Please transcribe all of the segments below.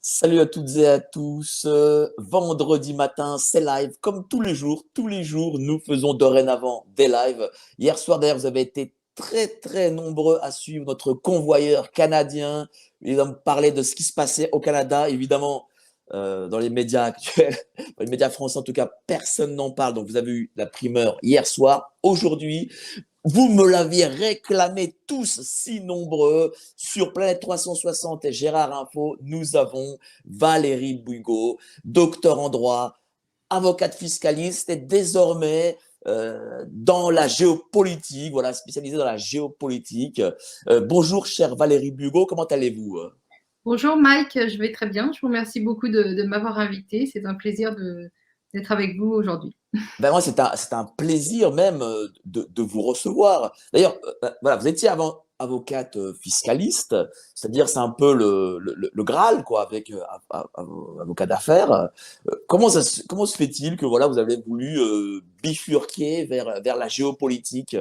Salut à toutes et à tous. Vendredi matin, c'est live. Comme tous les jours, nous faisons dorénavant des lives. Hier soir, d'ailleurs, vous avez été très, très nombreux à suivre notre convoyeur canadien. Il va me parler de ce qui se passait au Canada. Évidemment, dans les médias actuels, dans les médias français en tout cas, personne n'en parle. Donc, vous avez eu la primeur hier soir. Aujourd'hui, vous me l'aviez réclamé tous si nombreux sur Planète 360 et Gérard Info. Nous avons Valérie Buigo, docteur en droit, avocate fiscaliste et désormais dans la géopolitique, voilà, spécialisée dans la géopolitique. Bonjour, chère Valérie Buigo, comment allez-vous? Bonjour Mike, je vais très bien. Je vous remercie beaucoup de m'avoir invité. C'est un plaisir d'être avec vous aujourd'hui. Ben moi, c'est un plaisir même de vous recevoir. D'ailleurs, voilà, vous étiez avant avocate fiscaliste, c'est-à-dire c'est un peu le Graal, quoi, avec avocat d'affaires. Comment se fait-il que voilà, vous avez voulu bifurquer vers la géopolitique?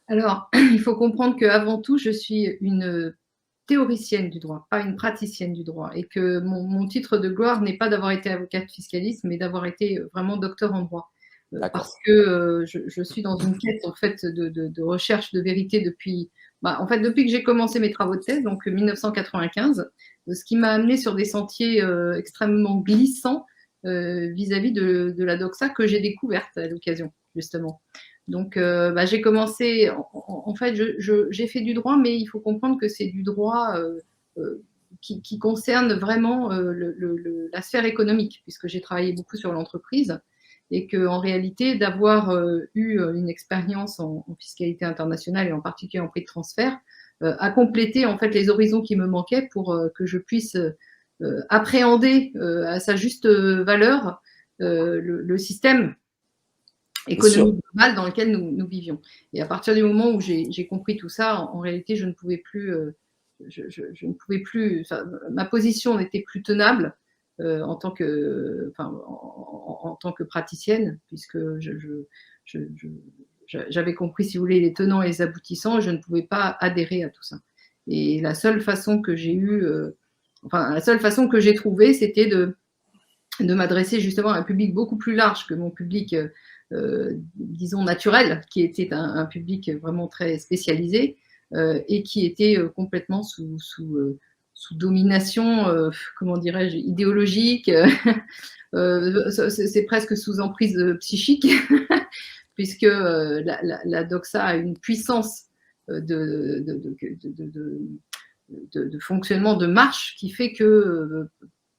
Alors, il faut comprendre qu'avant tout, je suis une théoricienne du droit, pas une praticienne du droit, et que mon titre de gloire n'est pas d'avoir été avocate fiscaliste, mais d'avoir été vraiment docteur en droit. Parce D'accord. que je suis dans une quête en fait de recherche de vérité depuis que j'ai commencé mes travaux de thèse, donc 1995, ce qui m'a amené sur des sentiers extrêmement glissants vis-à-vis de la doxa que j'ai découverte à l'occasion, justement. Donc, j'ai commencé, en fait, j'ai fait du droit, mais il faut comprendre que c'est du droit qui concerne vraiment la sphère économique, puisque j'ai travaillé beaucoup sur l'entreprise et qu'en réalité, d'avoir eu une expérience en fiscalité internationale et en particulier en prix de transfert, a complété en fait les horizons qui me manquaient pour que je puisse appréhender à sa juste valeur le système Bien sûr. économique global dans lequel nous vivions. Et à partir du moment où j'ai compris tout ça, en réalité, je ne pouvais plus, je ne pouvais plus, ma position n'était plus tenable en tant que, en tant que praticienne, puisque j'avais compris, si vous voulez, les tenants et les aboutissants, et je ne pouvais pas adhérer à tout ça. Et la seule façon que j'ai eue, la seule façon que j'ai trouvée, c'était de m'adresser justement à un public beaucoup plus large que mon public, disons, naturel, qui était un public vraiment très spécialisé et qui était complètement sous domination, comment dirais-je, idéologique. C'est presque sous emprise psychique, puisque la doxa a une puissance de fonctionnement, de marche, qui fait que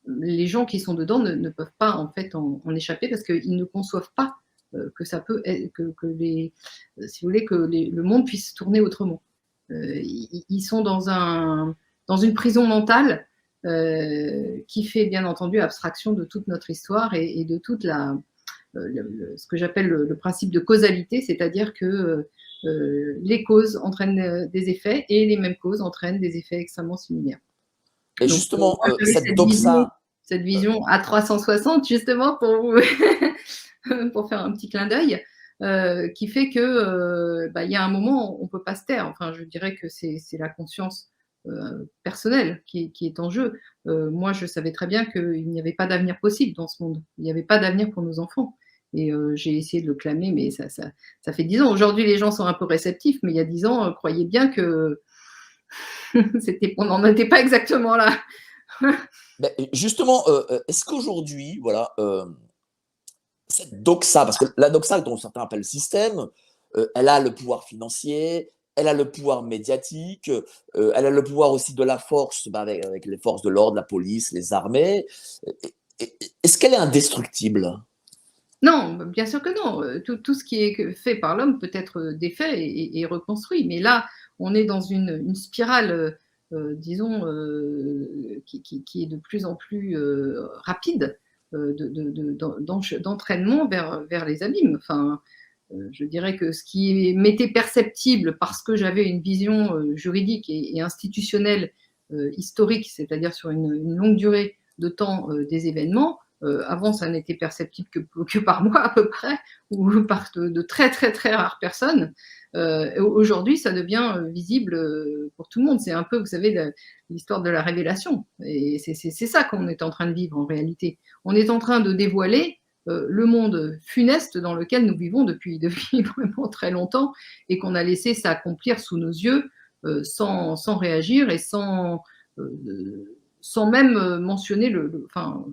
les gens qui sont dedans ne peuvent pas en fait en échapper parce qu'ils ne conçoivent pas que ça peut être, si vous voulez, que le monde puisse tourner autrement. Ils sont dans une prison mentale qui fait bien entendu abstraction de toute notre histoire et de toute ce que j'appelle le principe de causalité, c'est-à-dire que les causes entraînent des effets et les mêmes causes entraînent des effets extrêmement similaires. Et Donc, justement, moi, j'avais cette doxa, cette vision à 360, justement, pour vous, pour faire un petit clin d'œil, qui fait que, il y a un moment, on ne peut pas se taire. Enfin, je dirais que c'est la conscience personnelle qui est en jeu. Moi, je savais très bien qu'il n'y avait pas d'avenir possible dans ce monde. Il n'y avait pas d'avenir pour nos enfants. Et j'ai essayé de le clamer, mais ça fait 10 ans. Aujourd'hui, les gens sont un peu réceptifs, mais il y a 10 ans, croyez bien que on n'en était pas exactement là. ben, justement, est-ce qu'aujourd'hui, voilà, cette doxa, parce que la doxa, dont certains appellent le système, elle a le pouvoir financier, elle a le pouvoir médiatique, elle a le pouvoir aussi de la force, avec les forces de l'ordre, la police, les armées. Est-ce qu'elle est indestructible? Non, bien sûr que non. Tout ce qui est fait par l'homme peut être défait et reconstruit. Mais là, on est dans une spirale, disons, qui est de plus en plus rapide d'entraînement vers les abîmes. Enfin, je dirais que ce qui m'était perceptible parce que j'avais une vision juridique et institutionnelle historique, c'est-à-dire sur une longue durée de temps des événements, Avant, ça n'était perceptible que par moi à peu près, ou par de très très très rares personnes. Aujourd'hui, ça devient visible pour tout le monde. C'est un peu, vous savez, l'histoire de la révélation. Et c'est ça qu'on est en train de vivre en réalité. On est en train de dévoiler le monde funeste dans lequel nous vivons depuis vraiment très longtemps et qu'on a laissé s'accomplir sous nos yeux sans réagir et sans même mentionner enfin,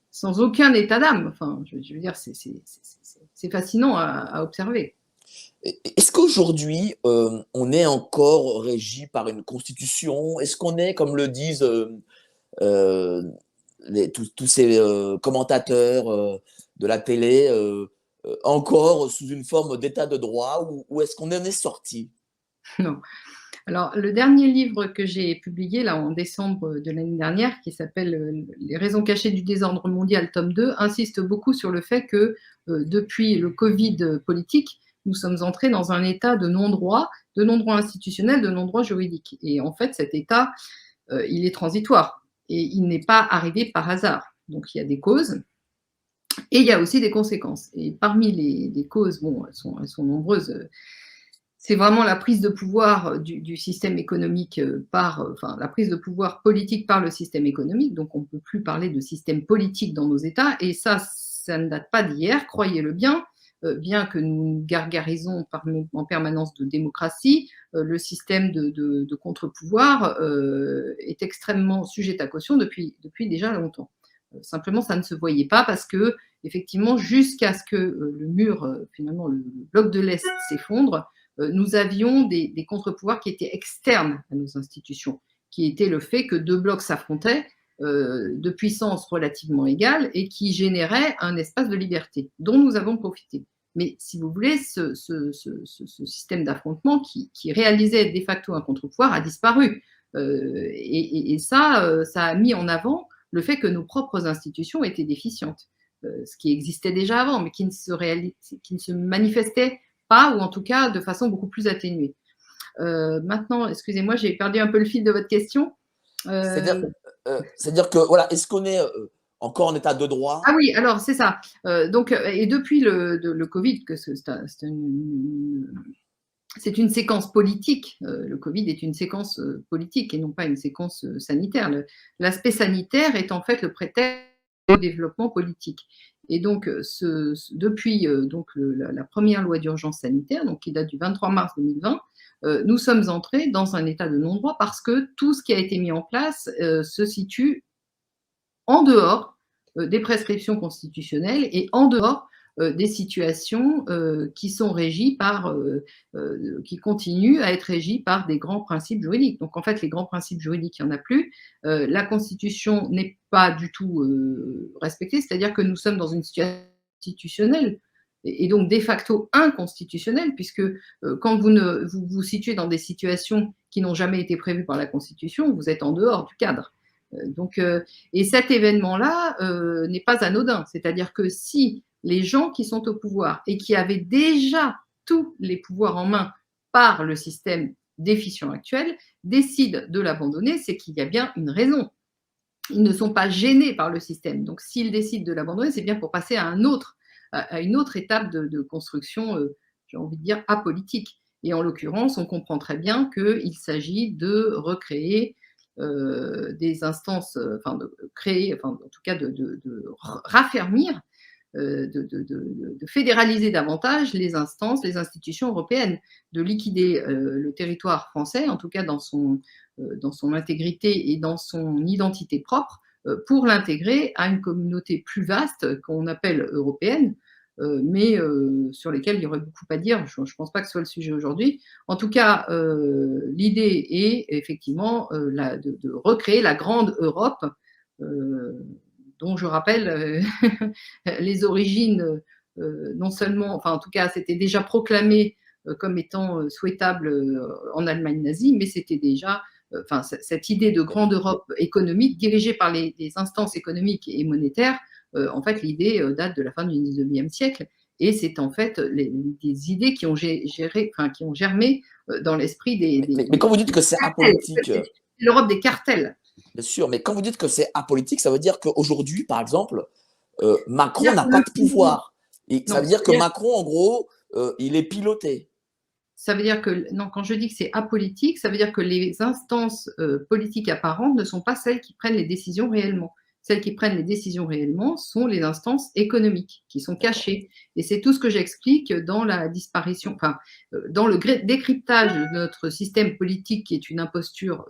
sans aucun état d'âme. Enfin, je veux dire, c'est fascinant à observer. Est-ce qu'aujourd'hui, on est encore régi par une constitution? Est-ce qu'on est, comme le disent euh, tous ces commentateurs de la télé, encore sous une forme d'état de droit, ou est-ce qu'on en est sorti? Non. Alors, le dernier livre que j'ai publié là en décembre de l'année dernière, qui s'appelle Les raisons cachées du désordre mondial, tome 2, insiste beaucoup sur le fait que depuis le Covid politique, nous sommes entrés dans un état de non-droit institutionnel, de non-droit juridique. Et en fait, cet état, il est transitoire et il n'est pas arrivé par hasard. Donc, il y a des causes et il y a aussi des conséquences. Et parmi les causes, bon, elles sont nombreuses. C'est vraiment la prise de pouvoir du système économique enfin, la prise de pouvoir politique par le système économique. Donc, on ne peut plus parler de système politique dans nos États. Et ça ne date pas d'hier, croyez-le bien. Bien que nous gargarisons en permanence de démocratie, le système de contre-pouvoir est extrêmement sujet à caution depuis déjà longtemps. Simplement, ça ne se voyait pas parce que, effectivement, jusqu'à ce que le mur, finalement, le bloc de l'Est s'effondre, nous avions des contre-pouvoirs qui étaient externes à nos institutions, qui étaient le fait que deux blocs s'affrontaient de puissance relativement égale et qui généraient un espace de liberté dont nous avons profité. Mais si vous voulez, ce système d'affrontement qui réalisait de facto un contre-pouvoir a disparu. Et ça a mis en avant le fait que nos propres institutions étaient déficientes, ce qui existait déjà avant, mais qui ne se manifestait pas, ou en tout cas de façon beaucoup plus atténuée. Maintenant, excusez-moi, j'ai perdu un peu le fil de votre question. C'est-à-dire que, voilà, est-ce qu'on est encore en état de droit? Ah oui, alors c'est ça. Donc, et depuis le Covid, que c'est une séquence politique. Le Covid est une séquence politique et non pas une séquence sanitaire. L'aspect sanitaire est en fait le prétexte au développement politique. Et donc, depuis la première loi d'urgence sanitaire, donc, qui date du 23 mars 2020, nous sommes entrés dans un état de non-droit parce que tout ce qui a été mis en place se situe en dehors des prescriptions constitutionnelles et en dehors des situations qui sont régies qui continuent à être régies par des grands principes juridiques. Donc en fait, les grands principes juridiques, il n'y en a plus. La Constitution n'est pas du tout respectée, c'est-à-dire que nous sommes dans une situation constitutionnelle et donc de facto inconstitutionnelle, puisque quand vous vous situez dans des situations qui n'ont jamais été prévues par la Constitution, vous êtes en dehors du cadre. Et cet événement-là n'est pas anodin. C'est-à-dire que si les gens qui sont au pouvoir et qui avaient déjà tous les pouvoirs en main par le système déficient actuel décident de l'abandonner, c'est qu'il y a bien une raison. Ils ne sont pas gênés par le système. Donc s'ils décident de l'abandonner, c'est bien pour passer à une autre étape de construction, j'ai envie de dire, apolitique. Et en l'occurrence, on comprend très bien qu'il s'agit de recréer des instances, enfin de créer, enfin en tout cas de raffermir, de fédéraliser davantage les instances, les institutions européennes, de liquider le territoire français, en tout cas dans son intégrité et dans son identité propre, pour l'intégrer à une communauté plus vaste qu'on appelle européenne, mais sur lesquels il y aurait beaucoup à dire. Je ne pense pas que ce soit le sujet aujourd'hui. En tout cas, l'idée est effectivement de recréer la grande Europe, dont je rappelle les origines, non seulement, enfin en tout cas, c'était déjà proclamé comme étant souhaitable en Allemagne nazie, mais c'était déjà, enfin cette idée de grande Europe économique dirigée par les instances économiques et monétaires. En fait, l'idée date de la fin du 19e siècle et c'est en fait des idées qui ont germé dans l'esprit Mais quand vous dites que c'est apolitique, c'est l'Europe des cartels. Bien sûr, mais quand vous dites que c'est apolitique, ça veut dire qu'aujourd'hui, par exemple, Macron C'est-à-dire n'a que pas de pouvoir. Et ça non, veut dire que Macron, en gros, il est piloté. ça veut dire que, non, quand je dis que c'est apolitique, ça veut dire que les instances politiques apparentes ne sont pas celles qui prennent les décisions réellement. Celles qui prennent les décisions réellement sont les instances économiques, qui sont D'accord. cachées. Et c'est tout ce que j'explique dans la disparition, enfin, dans le décryptage de notre système politique, qui est une imposture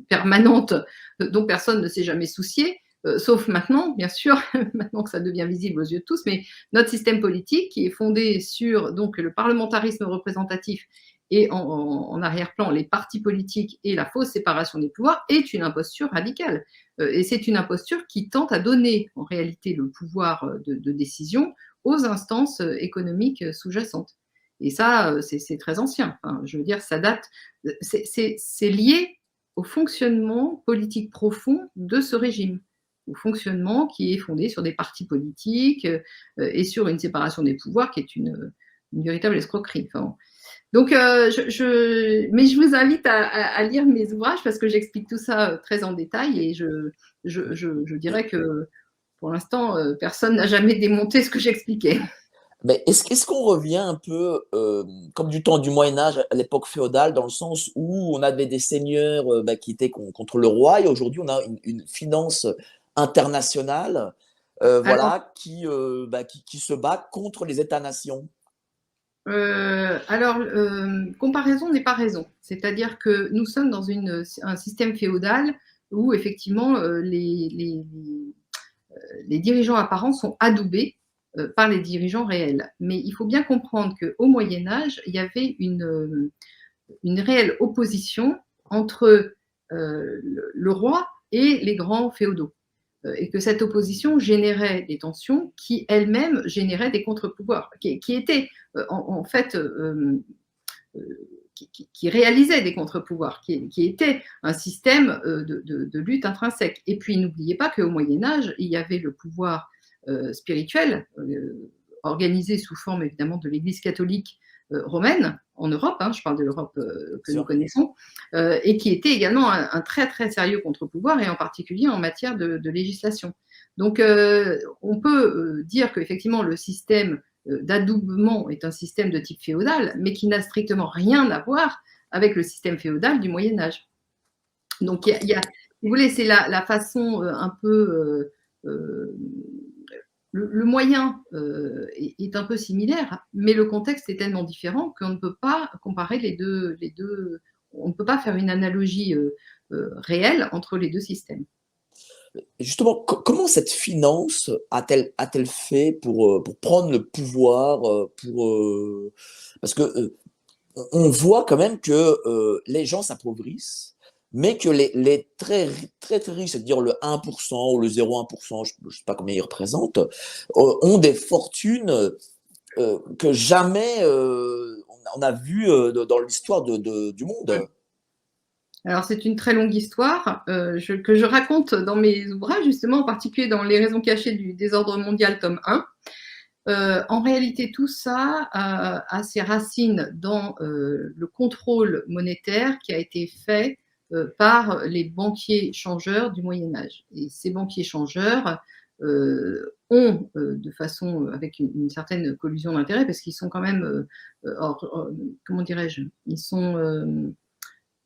permanente dont personne ne s'est jamais soucié, sauf maintenant, bien sûr, maintenant que ça devient visible aux yeux de tous, mais notre système politique, qui est fondé sur donc, le parlementarisme représentatif et en arrière-plan les partis politiques et la fausse séparation des pouvoirs, est une imposture radicale. Et c'est une imposture qui tente à donner en réalité le pouvoir de décision aux instances économiques sous-jacentes. Et ça, c'est très ancien. Enfin, je veux dire, ça date. C'est lié au fonctionnement politique profond de ce régime, au fonctionnement qui est fondé sur des partis politiques et sur une séparation des pouvoirs qui est une véritable escroquerie. Enfin, donc, mais je vous invite à lire mes ouvrages parce que j'explique tout ça très en détail et je dirais que pour l'instant, personne n'a jamais démonté ce que j'expliquais. Mais est-ce qu'on revient un peu comme du temps du Moyen Âge, à l'époque féodale, dans le sens où on avait des seigneurs qui étaient contre le roi, et aujourd'hui on a une finance internationale, Alors, voilà, qui se bat contre les États-nations. comparaison n'est pas raison. C'est-à-dire que nous sommes dans un système féodal où effectivement les dirigeants apparents sont adoubés par les dirigeants réels. Mais il faut bien comprendre qu'au Moyen Âge, il y avait une réelle opposition entre le roi et les grands féodaux. Et que cette opposition générait des tensions qui elles-mêmes généraient des contre-pouvoirs, qui étaient en fait qui réalisaient des contre-pouvoirs, qui étaient un système de lutte intrinsèque. Et puis n'oubliez pas qu'au Moyen Âge, il y avait le pouvoir spirituel, organisé sous forme évidemment de l'Église catholique romaine en Europe, hein, je parle de l'Europe que nous connaissons, et qui était également un très très sérieux contre-pouvoir, et en particulier en matière de législation. Donc on peut dire qu'effectivement le système d'adoubement est un système de type féodal, mais qui n'a strictement rien à voir avec le système féodal du Moyen Âge. Donc si vous voulez, c'est la façon un peu le moyen est un peu similaire, mais le contexte est tellement différent qu'on ne peut pas comparer les deux, on ne peut pas faire une analogie réelle entre les deux systèmes. Justement, comment cette finance a-t-elle fait pour prendre le pouvoir, parce que on voit quand même que les gens s'appauvrissent, mais que les très, très, très riches, c'est-à-dire le 1% ou le 0,1%, je ne sais pas combien ils représentent, ont des fortunes que jamais on a vues dans l'histoire du monde. Alors, c'est une très longue histoire que je raconte dans mes ouvrages, justement, en particulier dans Les raisons cachées du désordre mondial, tome 1. En réalité, tout ça a ses racines dans le contrôle monétaire qui a été fait par les banquiers changeurs du Moyen Âge. Et ces banquiers changeurs ont, de façon avec une certaine collusion d'intérêts, parce qu'ils sont quand même, comment dirais-je, ils sont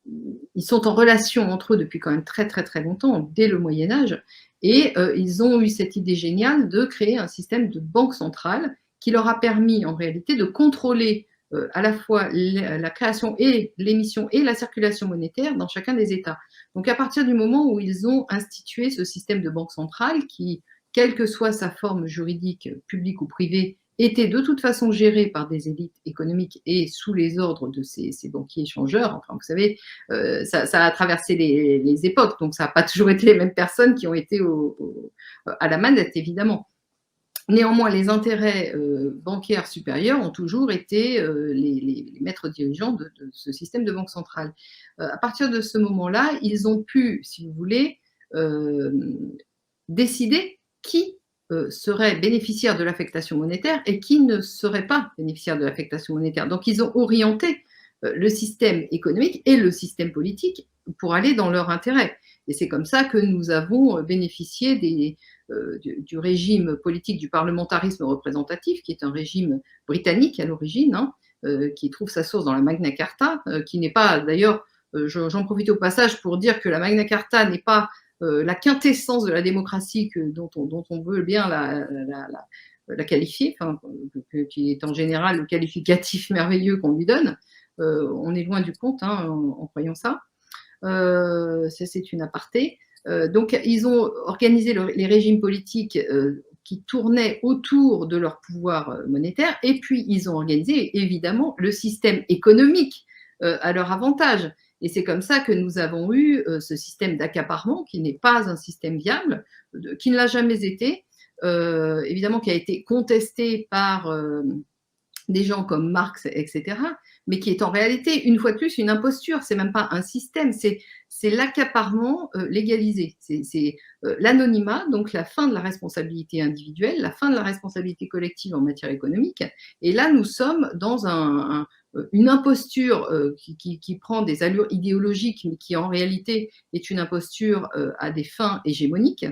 en relation entre eux depuis quand même très très très longtemps, dès le Moyen Âge, et ils ont eu cette idée géniale de créer un système de banque centrale qui leur a permis en réalité de contrôler à la fois la création et l'émission et la circulation monétaire dans chacun des États. Donc à partir du moment où ils ont institué ce système de banque centrale qui, quelle que soit sa forme juridique, publique ou privée, était de toute façon géré par des élites économiques et sous les ordres de ces banquiers échangeurs. Enfin, vous savez, ça a traversé les époques, donc ça n'a pas toujours été les mêmes personnes qui ont été à la manette, évidemment. Néanmoins, les intérêts bancaires supérieurs ont toujours été les maîtres dirigeants de ce système de banque centrale. À partir de ce moment-là, ils ont pu, si vous voulez, décider qui serait bénéficiaire de l'affectation monétaire et qui ne serait pas bénéficiaire de l'affectation monétaire. Donc, ils ont orienté le système économique et le système politique pour aller dans leur intérêt. Et c'est comme ça que nous avons bénéficié du régime politique du parlementarisme représentatif, qui est un régime britannique à l'origine, hein, qui trouve sa source dans la Magna Carta, qui n'est pas, d'ailleurs, j'en profite au passage pour dire que la Magna Carta n'est pas la quintessence de la démocratie dont on veut bien la qualifier, enfin, qui est en général le qualificatif merveilleux qu'on lui donne. On est loin du compte, hein, en croyant ça. C'est une aparté. Donc, ils ont organisé les régimes politiques qui tournaient autour de leur pouvoir monétaire, et puis ils ont organisé évidemment le système économique à leur avantage. Et c'est comme ça que nous avons eu ce système d'accaparement qui n'est pas un système viable, qui ne l'a jamais été, évidemment qui a été contesté par des gens comme Marx, etc., mais qui est en réalité, une fois de plus, une imposture. C'est même pas un système, c'est l'accaparement légalisé. C'est l'anonymat, donc la fin de la responsabilité individuelle, la fin de la responsabilité collective en matière économique. Et là, nous sommes dans une imposture qui prend des allures idéologiques, mais qui en réalité est une imposture à des fins hégémoniques,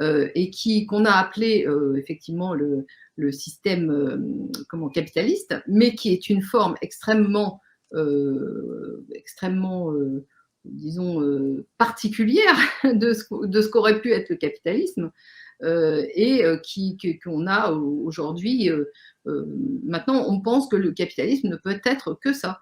et qu'on a appelé effectivement le système capitaliste, mais qui est une forme extrêmement disons, particulière de ce qu'aurait pu être le capitalisme, et qu'on a aujourd'hui. Maintenant, on pense que le capitalisme ne peut être que ça.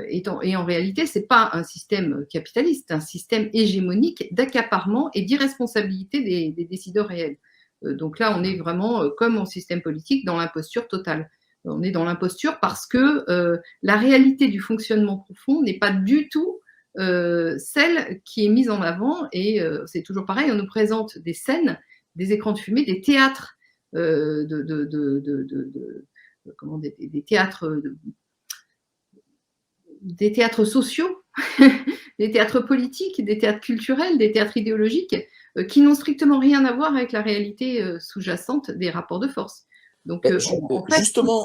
Et en réalité, ce n'est pas un système capitaliste, c'est un système hégémonique d'accaparement et d'irresponsabilité des décideurs réels. Donc là, on est vraiment, comme en système politique, dans l'imposture totale. On est dans l'imposture parce que la réalité du fonctionnement profond n'est pas du tout celle qui est mise en avant. Et c'est toujours pareil, on nous présente des scènes, des écrans de fumée, des théâtres, des théâtres sociaux, des théâtres politiques, des théâtres culturels, des théâtres idéologiques, qui n'ont strictement rien à voir avec la réalité sous-jacente des rapports de force. Donc, en fait, justement,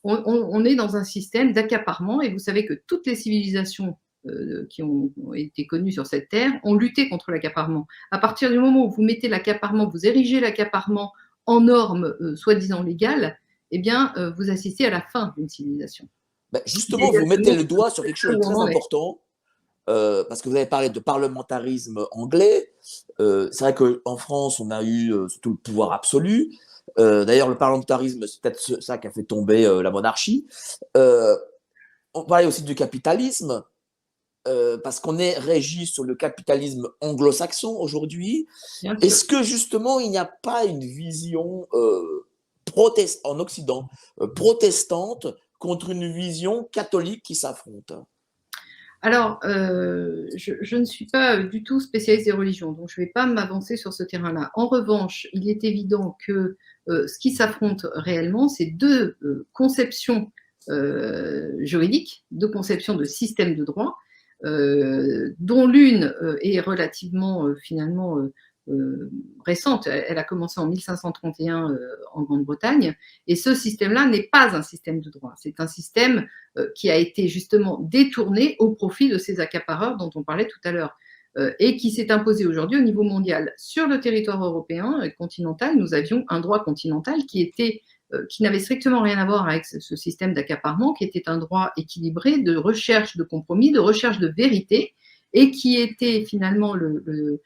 on est dans un système d'accaparement, et vous savez que toutes les civilisations qui ont été connues sur cette terre ont lutté contre l'accaparement. À partir du moment où vous mettez l'accaparement, vous érigez l'accaparement en norme soi-disant légale, eh bien, vous assistez à la fin d'une civilisation. Justement, vous mettez le doigt sur quelque chose de très important, parce que vous avez parlé de parlementarisme anglais. C'est vrai qu'en France, on a eu surtout le pouvoir absolu. D'ailleurs, le parlementarisme, c'est peut-être ça qui a fait tomber la monarchie. On parlait aussi du capitalisme, parce qu'on est régi sur le capitalisme anglo-saxon aujourd'hui. Est-ce que justement, il n'y a pas une vision en Occident, protestante, contre une vision catholique qui s'affronte? Alors, je ne suis pas du tout spécialiste des religions, donc je ne vais pas m'avancer sur ce terrain-là. En revanche, il est évident que ce qui s'affronte réellement, c'est deux conceptions juridiques, deux conceptions de système de droit, dont l'une est relativement finalement récente. Elle a commencé en 1531 en Grande-Bretagne, et ce système-là n'est pas un système de droit. C'est un système qui a été justement détourné au profit de ces accapareurs dont on parlait tout à l'heure, et qui s'est imposé aujourd'hui au niveau mondial. Sur le territoire européen continental, nous avions un droit continental qui n'avait strictement rien à voir avec ce système d'accaparement, qui était un droit équilibré de recherche de compromis, de recherche de vérité, et qui était finalement le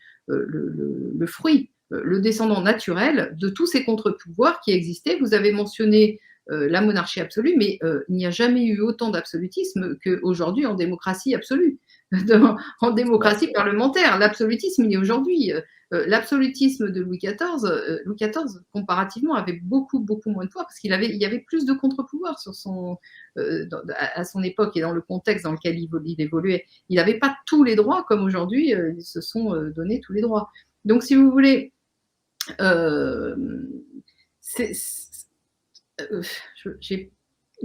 fruit, le descendant naturel de tous ces contre-pouvoirs qui existaient. Vous avez mentionné la monarchie absolue, mais il n'y a jamais eu autant d'absolutisme qu'aujourd'hui en démocratie absolue, en démocratie parlementaire. L'absolutisme, il est aujourd'hui. L'absolutisme de Louis XIV, comparativement, avait beaucoup, beaucoup moins de pouvoir, parce qu'il y avait plus de contre-pouvoirs à son époque et dans le contexte dans lequel il évoluait. Il n'avait pas tous les droits, comme aujourd'hui, ils se sont donnés tous les droits. Donc, si vous voulez, une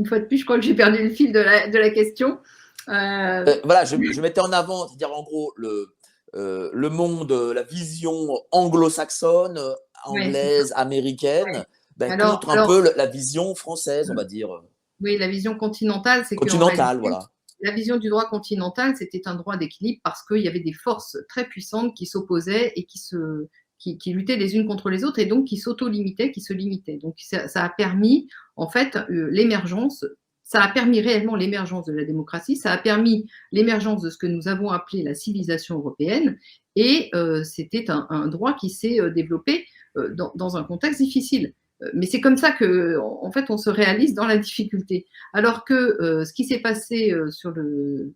fois de plus, je crois que j'ai perdu le fil de la question. Voilà, je mettais en avant, c'est-à-dire en gros, le monde, la vision anglo-saxonne, anglaise, américaine, contre un peu la vision française, on va dire. Oui, la vision continentale, c'est continentale, voilà. la vision du droit continental, c'était un droit d'équilibre parce qu'il y avait des forces très puissantes qui s'opposaient et qui luttaient les unes contre les autres et donc qui s'auto-limitaient, qui se limitaient. Donc ça a permis en fait l'émergence, ça a permis réellement l'émergence de la démocratie, ça a permis l'émergence de ce que nous avons appelé la civilisation européenne et c'était un droit qui s'est développé dans un contexte difficile. Mais c'est comme ça que, en fait, on se réalise dans la difficulté. Alors que ce qui s'est passé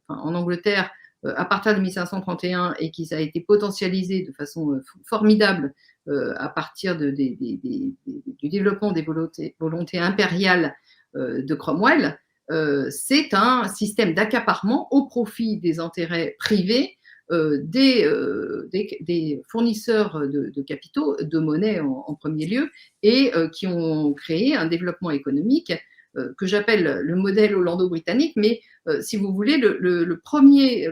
en Angleterre à partir de 1531 et qui a été potentialisé de façon formidable à partir du développement des volontés impériales de Cromwell, c'est un système d'accaparement au profit des intérêts privés des fournisseurs de capitaux, de monnaie en premier lieu, et qui ont créé un développement économique que j'appelle le modèle hollando-britannique, mais si vous voulez, le premier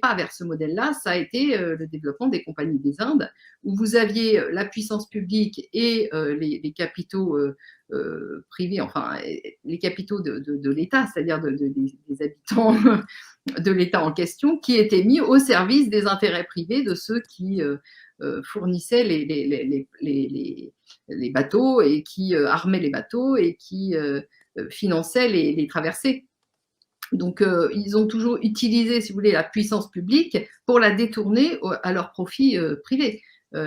pas vers ce modèle-là, ça a été le développement des compagnies des Indes, où vous aviez la puissance publique et les capitaux privés, enfin les capitaux de l'État, c'est-à-dire des habitants de l'État en question, qui étaient mis au service des intérêts privés de ceux qui fournissaient les bateaux et qui armaient les bateaux et qui finançaient les traversées. Donc, ils ont toujours utilisé, si vous voulez, la puissance publique pour la détourner à leur profit privé.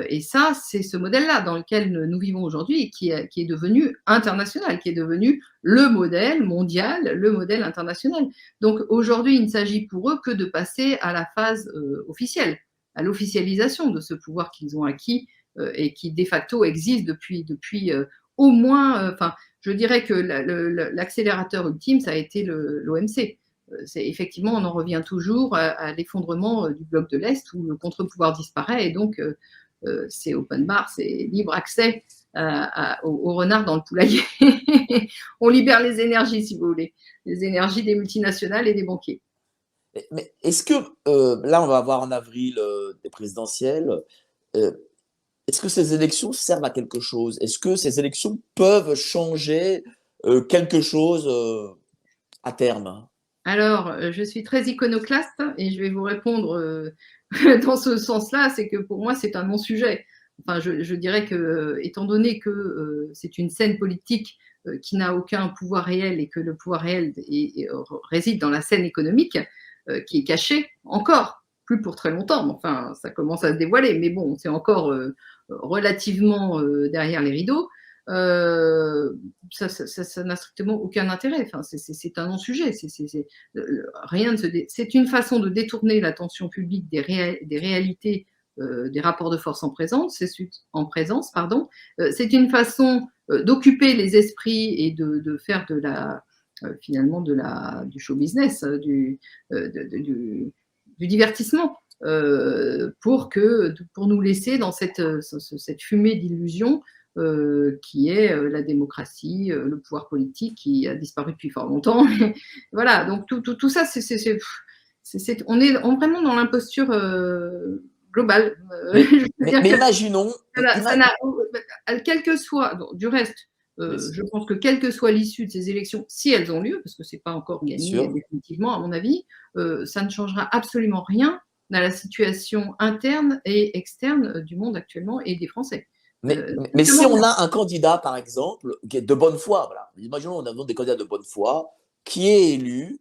Et ça, c'est ce modèle-là dans lequel nous vivons aujourd'hui et qui est devenu international, qui est devenu le modèle mondial, le modèle international. Donc, aujourd'hui, il ne s'agit pour eux que de passer à la phase officielle, à l'officialisation de ce pouvoir qu'ils ont acquis et qui, de facto, existe depuis au moins... je dirais que l'accélérateur ultime, ça a été l'OMC. Effectivement, on en revient toujours à l'effondrement du bloc de l'Est où le contre-pouvoir disparaît et donc c'est open bar, c'est libre accès aux renards dans le poulailler. On libère les énergies, si vous voulez, les énergies des multinationales et des banquiers. Mais est-ce que, là, on va avoir en avril des présidentielles, est-ce que ces élections servent à quelque chose? Est-ce que ces élections peuvent changer quelque chose à terme? Alors, je suis très iconoclaste et je vais vous répondre dans ce sens-là, c'est que pour moi, c'est un non-sujet. Enfin, je dirais que, étant donné que c'est une scène politique qui n'a aucun pouvoir réel et que le pouvoir réel réside dans la scène économique, qui est cachée encore, plus pour très longtemps, mais enfin, ça commence à se dévoiler, mais bon, c'est encore relativement derrière les rideaux. Ça n'a strictement aucun intérêt. Enfin, c'est un non-sujet. C'est une façon de détourner l'attention publique des réalités des rapports de force en présence. C'est une façon d'occuper les esprits et de faire finalement du show business, du divertissement. Pour nous laisser dans cette fumée d'illusions qui est la démocratie, le pouvoir politique qui a disparu depuis fort longtemps. Voilà, donc tout ça, on est vraiment dans l'imposture globale. Mais imaginons... Quel que soit, du reste, je pense que quelle que soit l'issue de ces élections, si elles ont lieu, parce que ce n'est pas encore gagné définitivement à mon avis, ça ne changera absolument rien à la situation interne et externe du monde actuellement et des Français. Mais si on a un candidat, par exemple, qui est de bonne foi, voilà, imaginons on a des candidats de bonne foi, qui est élu,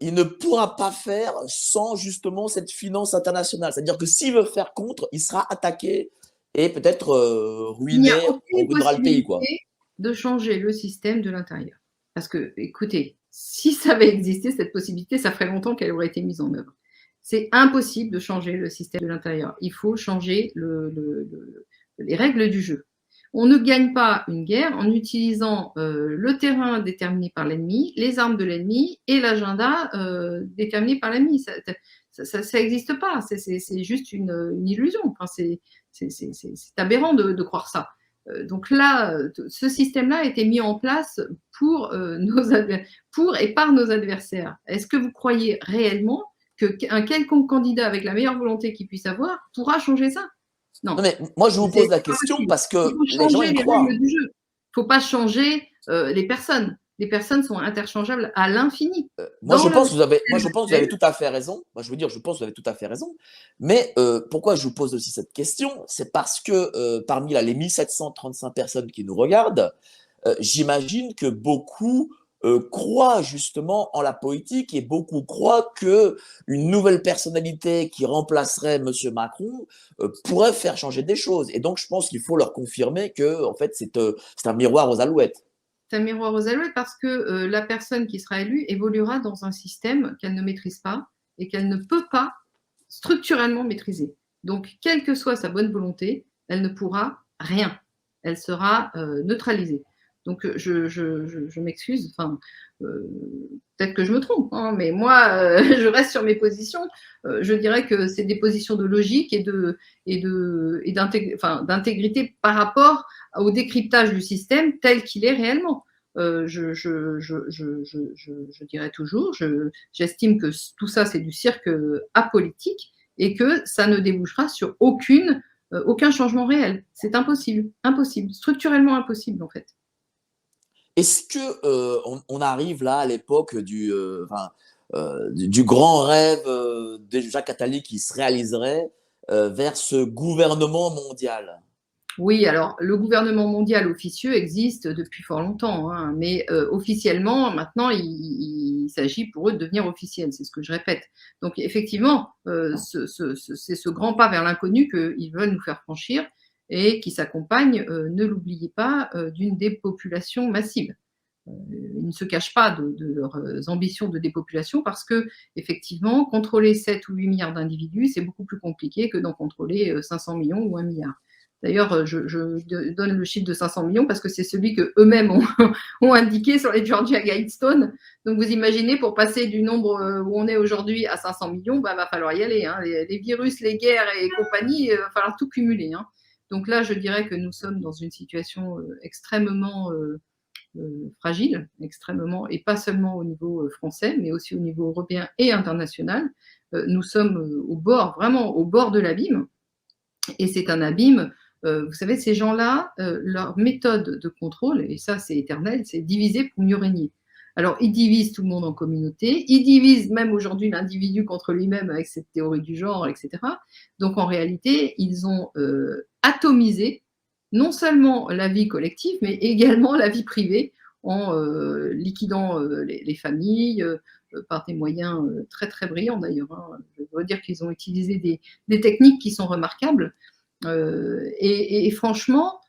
il ne pourra pas faire sans justement cette finance internationale. C'est-à-dire que s'il veut faire contre, il sera attaqué et peut-être ruiné, on ruinera le pays, quoi. De changer le système de l'intérieur. Parce que, écoutez, si ça avait existé, cette possibilité, ça ferait longtemps qu'elle aurait été mise en œuvre. C'est impossible de changer le système de l'intérieur. Il faut changer les règles du jeu. On ne gagne pas une guerre en utilisant le terrain déterminé par l'ennemi, les armes de l'ennemi et l'agenda déterminé par l'ennemi. Ça n'existe pas, c'est juste une illusion. Enfin, c'est aberrant de croire ça. Donc là, ce système-là a été mis en place pour et par nos adversaires. Est-ce que vous croyez réellement qu'un quelconque candidat avec la meilleure volonté qu'il puisse avoir pourra changer ça? Non. Non, mais moi, je vous pose la question parce que les gens y croient. Il ne faut pas changer les personnes. les personnes sont interchangeables à l'infini. Moi, je Dans le pense que vous avez, moi, système je pense que vous avez actuel, tout à fait raison. Moi, je veux dire, je pense que vous avez tout à fait raison. Mais pourquoi je vous pose aussi cette question? C'est parce que parmi là, les 1735 personnes qui nous regardent, j'imagine que beaucoup croient justement en la politique et beaucoup croient que une nouvelle personnalité qui remplacerait Monsieur Macron pourrait faire changer des choses. Et donc, je pense qu'il faut leur confirmer que, en fait, c'est un miroir aux alouettes. c'est un miroir aux alouettes parce que la personne qui sera élue évoluera dans un système qu'elle ne maîtrise pas et qu'elle ne peut pas structurellement maîtriser. Donc, quelle que soit sa bonne volonté, elle ne pourra rien. Elle sera neutralisée. Donc, je m'excuse. Enfin, peut-être que je me trompe, hein, mais moi, je reste sur mes positions. Je dirais que c'est des positions de logique et d'intégrité par rapport au décryptage du système tel qu'il est réellement. Je dirais toujours, j'estime que tout ça, c'est du cirque apolitique et que ça ne débouchera sur aucun changement réel. C'est impossible, impossible, structurellement impossible en fait. Est-ce que on arrive là à l'époque du grand rêve de Jacques Attali qui se réaliserait vers ce gouvernement mondial? Oui, alors le gouvernement mondial officieux existe depuis fort longtemps, hein, mais officiellement, maintenant, il s'agit pour eux de devenir officiel, c'est ce que je répète. Donc effectivement, c'est ce grand pas vers l'inconnu qu'ils veulent nous faire franchir et qui s'accompagne, ne l'oubliez pas, d'une dépopulation massive. Ils ne se cachent pas de leurs ambitions de dépopulation parce que, effectivement, contrôler 7 ou 8 milliards d'individus, c'est beaucoup plus compliqué que d'en contrôler 500 millions ou 1 milliard. D'ailleurs, je donne le chiffre de 500 millions parce que c'est celui qu'eux-mêmes ont, ont, indiqué sur les Georgia Guidestones. Donc, vous imaginez, pour passer du nombre où on est aujourd'hui à 500 millions, bah, va falloir y aller. Hein. Les virus, les guerres et compagnie, il va falloir tout cumuler. Hein. Donc là, je dirais que nous sommes dans une situation extrêmement fragile, extrêmement, et pas seulement au niveau français, mais aussi au niveau européen et international. Nous sommes au bord, vraiment au bord de l'abîme. Et c'est un abîme. Vous savez, ces gens-là, leur méthode de contrôle, et ça c'est éternel, c'est diviser pour mieux régner. Alors, ils divisent tout le monde en communauté, ils divisent même aujourd'hui l'individu contre lui-même avec cette théorie du genre, etc. Donc, en réalité, ils ont atomisé non seulement la vie collective, mais également la vie privée en liquidant les familles par des moyens très très brillants d'ailleurs. Hein. Je dois dire qu'ils ont utilisé des techniques qui sont remarquables. Et franchement,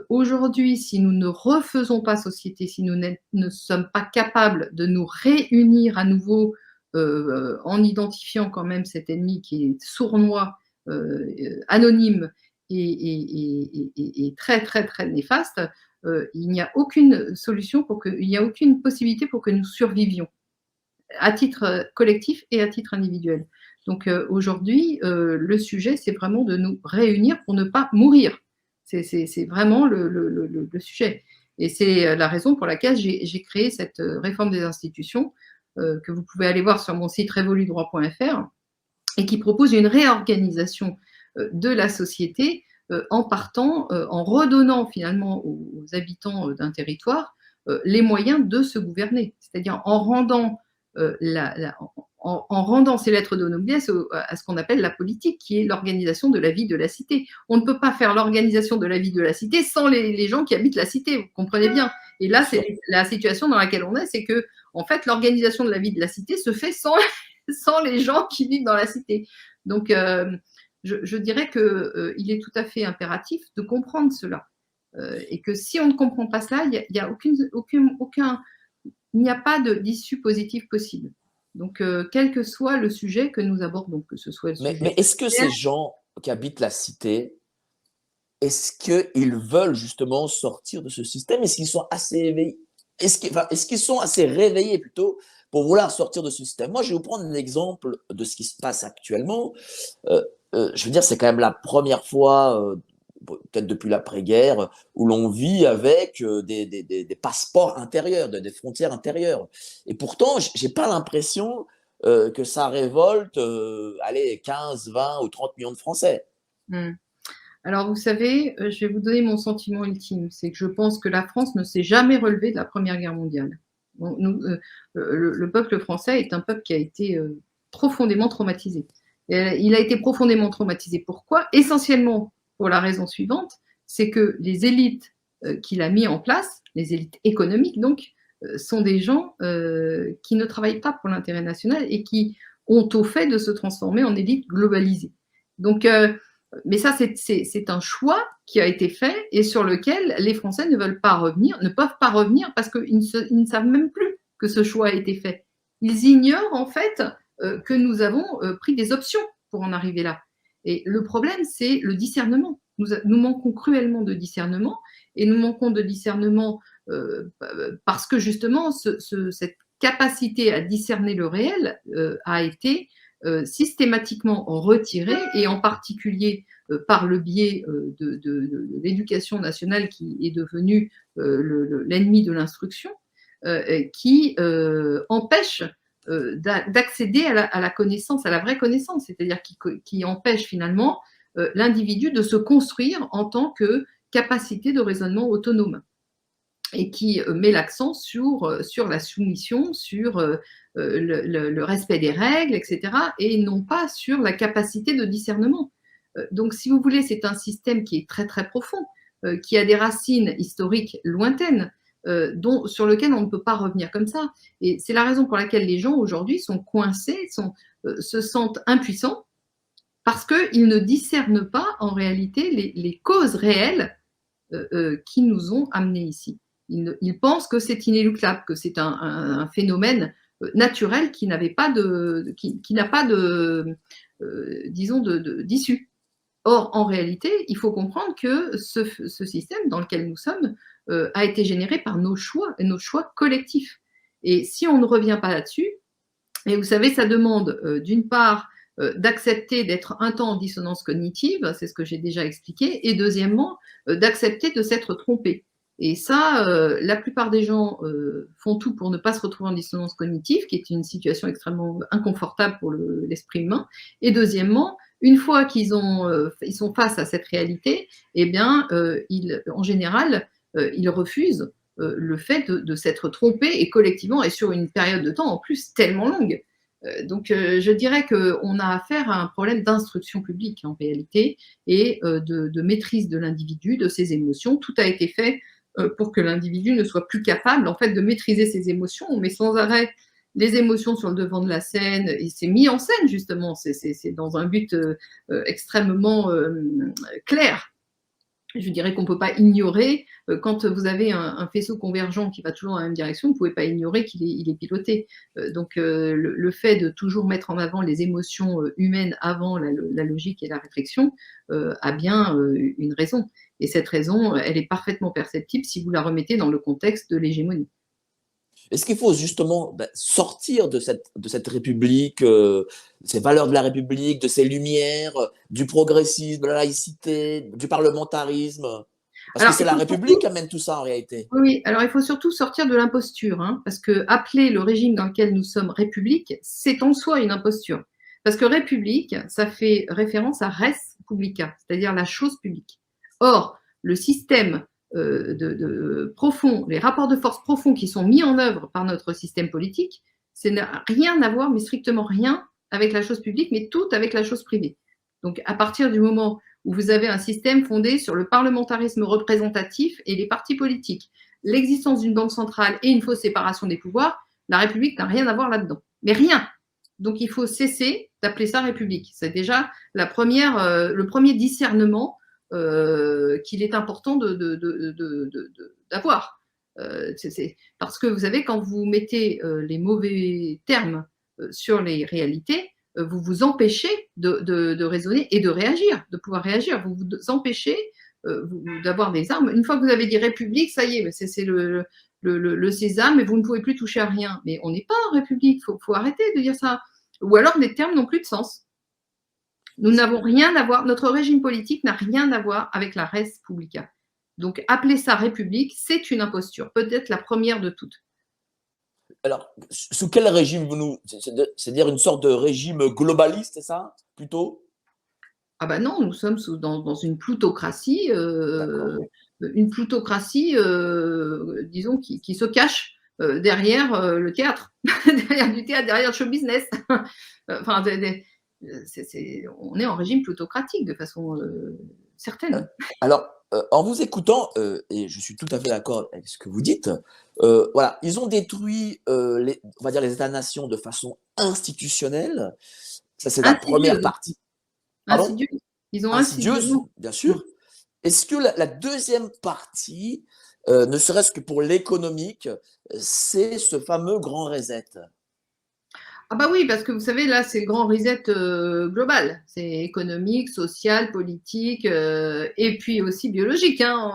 aujourd'hui, si nous ne refaisons pas société, si nous ne sommes pas capables de nous réunir à nouveau en identifiant quand même cet ennemi qui est sournois, anonyme et très très très néfaste, il n'y a aucune solution il n'y a aucune possibilité pour que nous survivions à titre collectif et à titre individuel. Donc aujourd'hui, le sujet, c'est vraiment de nous réunir pour ne pas mourir. C'est vraiment le sujet. Et c'est la raison pour laquelle j'ai créé cette réforme des institutions que vous pouvez aller voir sur mon site révoludroit.fr et qui propose une réorganisation de la société en partant, en redonnant finalement aux habitants d'un territoire les moyens de se gouverner, c'est-à-dire en rendant en rendant ces lettres de noblesse à ce qu'on appelle la politique, qui est l'organisation de la vie de la cité. On ne peut pas faire l'organisation de la vie de la cité sans les gens qui habitent la cité, vous comprenez bien. Et là, c'est la situation dans laquelle on est, c'est que, en fait, l'organisation de la vie de la cité se fait sans les gens qui vivent dans la cité. Donc, je dirais qu'il est tout à fait impératif de comprendre cela. Et que si on ne comprend pas cela, il n'y a il n'y a pas d'issue positive possible. Donc, quel que soit le sujet que nous abordons, que ce soit le sujet. Mais est-ce que ces gens qui habitent la cité, est-ce qu'ils veulent justement sortir de ce système? Est-ce qu'ils sont assez éveillés? Est-ce qu'ils sont assez réveillés plutôt pour vouloir sortir de ce système? Moi, je vais vous prendre un exemple de ce qui se passe actuellement. Je veux dire, c'est quand même la première fois, peut-être depuis l'après-guerre, où l'on vit avec des passeports intérieurs, des frontières intérieures. Et pourtant, je n'ai pas l'impression que ça révolte allez, 15, 20 ou 30 millions de Français. Mmh. Alors, vous savez, je vais vous donner mon sentiment ultime. C'est que je pense que la France ne s'est jamais relevée de la Première Guerre mondiale. Bon, nous, le peuple français est un peuple qui a été profondément traumatisé. Il a été profondément traumatisé. Pourquoi? Essentiellement pour la raison suivante, c'est que les élites qu'il a mis en place, les élites économiques donc, sont des gens qui ne travaillent pas pour l'intérêt national et qui ont au fait de se transformer en élites globalisées. Donc, mais ça, c'est un choix qui a été fait et sur lequel les Français ne veulent pas revenir, ne peuvent pas revenir parce qu'ils ne savent même plus que ce choix a été fait. Ils ignorent en fait que nous avons pris des options pour en arriver là. Et le problème, c'est le discernement. Nous manquons cruellement de discernement et nous manquons de discernement parce que justement, cette capacité à discerner le réel a été systématiquement retirée et en particulier par le biais de l'éducation nationale qui est devenue l'ennemi de l'instruction, qui empêche d'accéder à la connaissance, à la vraie connaissance, c'est-à-dire qui empêche finalement l'individu de se construire en tant que capacité de raisonnement autonome et qui met l'accent sur la soumission, sur le respect des règles, etc., et non pas sur la capacité de discernement. Donc, si vous voulez, c'est un système qui est très, très profond, qui a des racines historiques lointaines, sur lequel on ne peut pas revenir comme ça. Et c'est la raison pour laquelle les gens aujourd'hui sont coincés, se sentent impuissants, parce qu'ils ne discernent pas en réalité les causes réelles qui nous ont amenés ici. Ils pensent que c'est inéluctable, que c'est un phénomène naturel qui n'avait pas qui n'a pas disons, d'issue. Or, en réalité, il faut comprendre que ce système dans lequel nous sommes a été généré par nos choix collectifs. Et si on ne revient pas là-dessus, et vous savez, ça demande d'une part d'accepter d'être un temps en dissonance cognitive, c'est ce que j'ai déjà expliqué, et deuxièmement, d'accepter de s'être trompé. Et ça, la plupart des gens font tout pour ne pas se retrouver en dissonance cognitive, qui est une situation extrêmement inconfortable pour l'esprit humain. Et deuxièmement, une fois qu'ils sont face à cette réalité, eh bien, en général, ils refusent le fait de s'être trompé et collectivement et sur une période de temps en plus tellement longue. Donc, je dirais qu'on a affaire à un problème d'instruction publique en réalité et de maîtrise de l'individu, de ses émotions. Tout a été fait pour que l'individu ne soit plus capable en fait de maîtriser ses émotions. On met sans arrêt les émotions sur le devant de la scène et c'est mis en scène justement. C'est dans un but extrêmement clair. Je dirais qu'on ne peut pas ignorer, quand vous avez un faisceau convergent qui va toujours dans la même direction, vous ne pouvez pas ignorer qu'il est piloté. Donc le fait de toujours mettre en avant les émotions humaines avant la logique et la réflexion a bien une raison. Et cette raison, elle est parfaitement perceptible si vous la remettez dans le contexte de l'hégémonie. Est-ce qu'il faut justement sortir de cette République, ces valeurs de la République, de ses lumières, du progressisme, de la laïcité, du parlementarisme? Parce que Alors, c'est la République qui amène tout ça en réalité. oui, alors il faut surtout sortir de l'imposture, hein, parce que appeler le régime dans lequel nous sommes République, c'est en soi une imposture. Parce que République, ça fait référence à res publica, c'est-à-dire la chose publique. Or, le système profond, les rapports de force profonds qui sont mis en œuvre par notre système politique, c'est n'a rien à voir, mais strictement rien avec la chose publique, mais tout avec la chose privée. Donc, à partir du moment où vous avez un système fondé sur le parlementarisme représentatif et les partis politiques, l'existence d'une banque centrale et une fausse séparation des pouvoirs, la République n'a rien à voir là-dedans. Mais rien. Donc, il faut cesser d'appeler ça République. C'est déjà le premier discernement qu'il est important d'avoir. Parce que vous savez, quand vous mettez les mauvais termes sur les réalités, vous vous empêchez de raisonner et de réagir, de pouvoir réagir. Vous vous empêchez d'avoir des armes. Une fois que vous avez dit République, ça y est, c'est le sésame, mais vous ne pouvez plus toucher à rien. Mais on n'est pas en République, il faut arrêter de dire ça. Ou alors les termes n'ont plus de sens. Nous n'avons rien à voir, notre régime politique n'a rien à voir avec la res publica. Donc appeler ça République, c'est une imposture, peut-être la première de toutes. Alors, sous quel régime c'est-à-dire une sorte de régime globaliste, c'est ça, plutôt? Ah bah non, nous sommes dans une plutocratie, D'accord. disons qui se cache, derrière, le théâtre, derrière du théâtre, derrière le show business. Enfin des on est en régime plutocratique de façon, Heu, certaine. alors, en vous écoutant, et je suis tout à fait d'accord avec ce que vous dites, voilà, ils ont détruit, les on va dire les États-nations de façon institutionnelle. Ça, c'est la première Insidieuse, partie. Pardon? insidieuse. Ils ont Insidieuse, insidieusement. bien Mmh. sûr. Est-ce que la 2e partie, ne serait-ce que pour l'économique, c'est ce fameux grand reset? Ah bah oui, parce que vous savez, là, c'est le grand reset, global. C'est économique, social, politique, et puis aussi biologique, hein.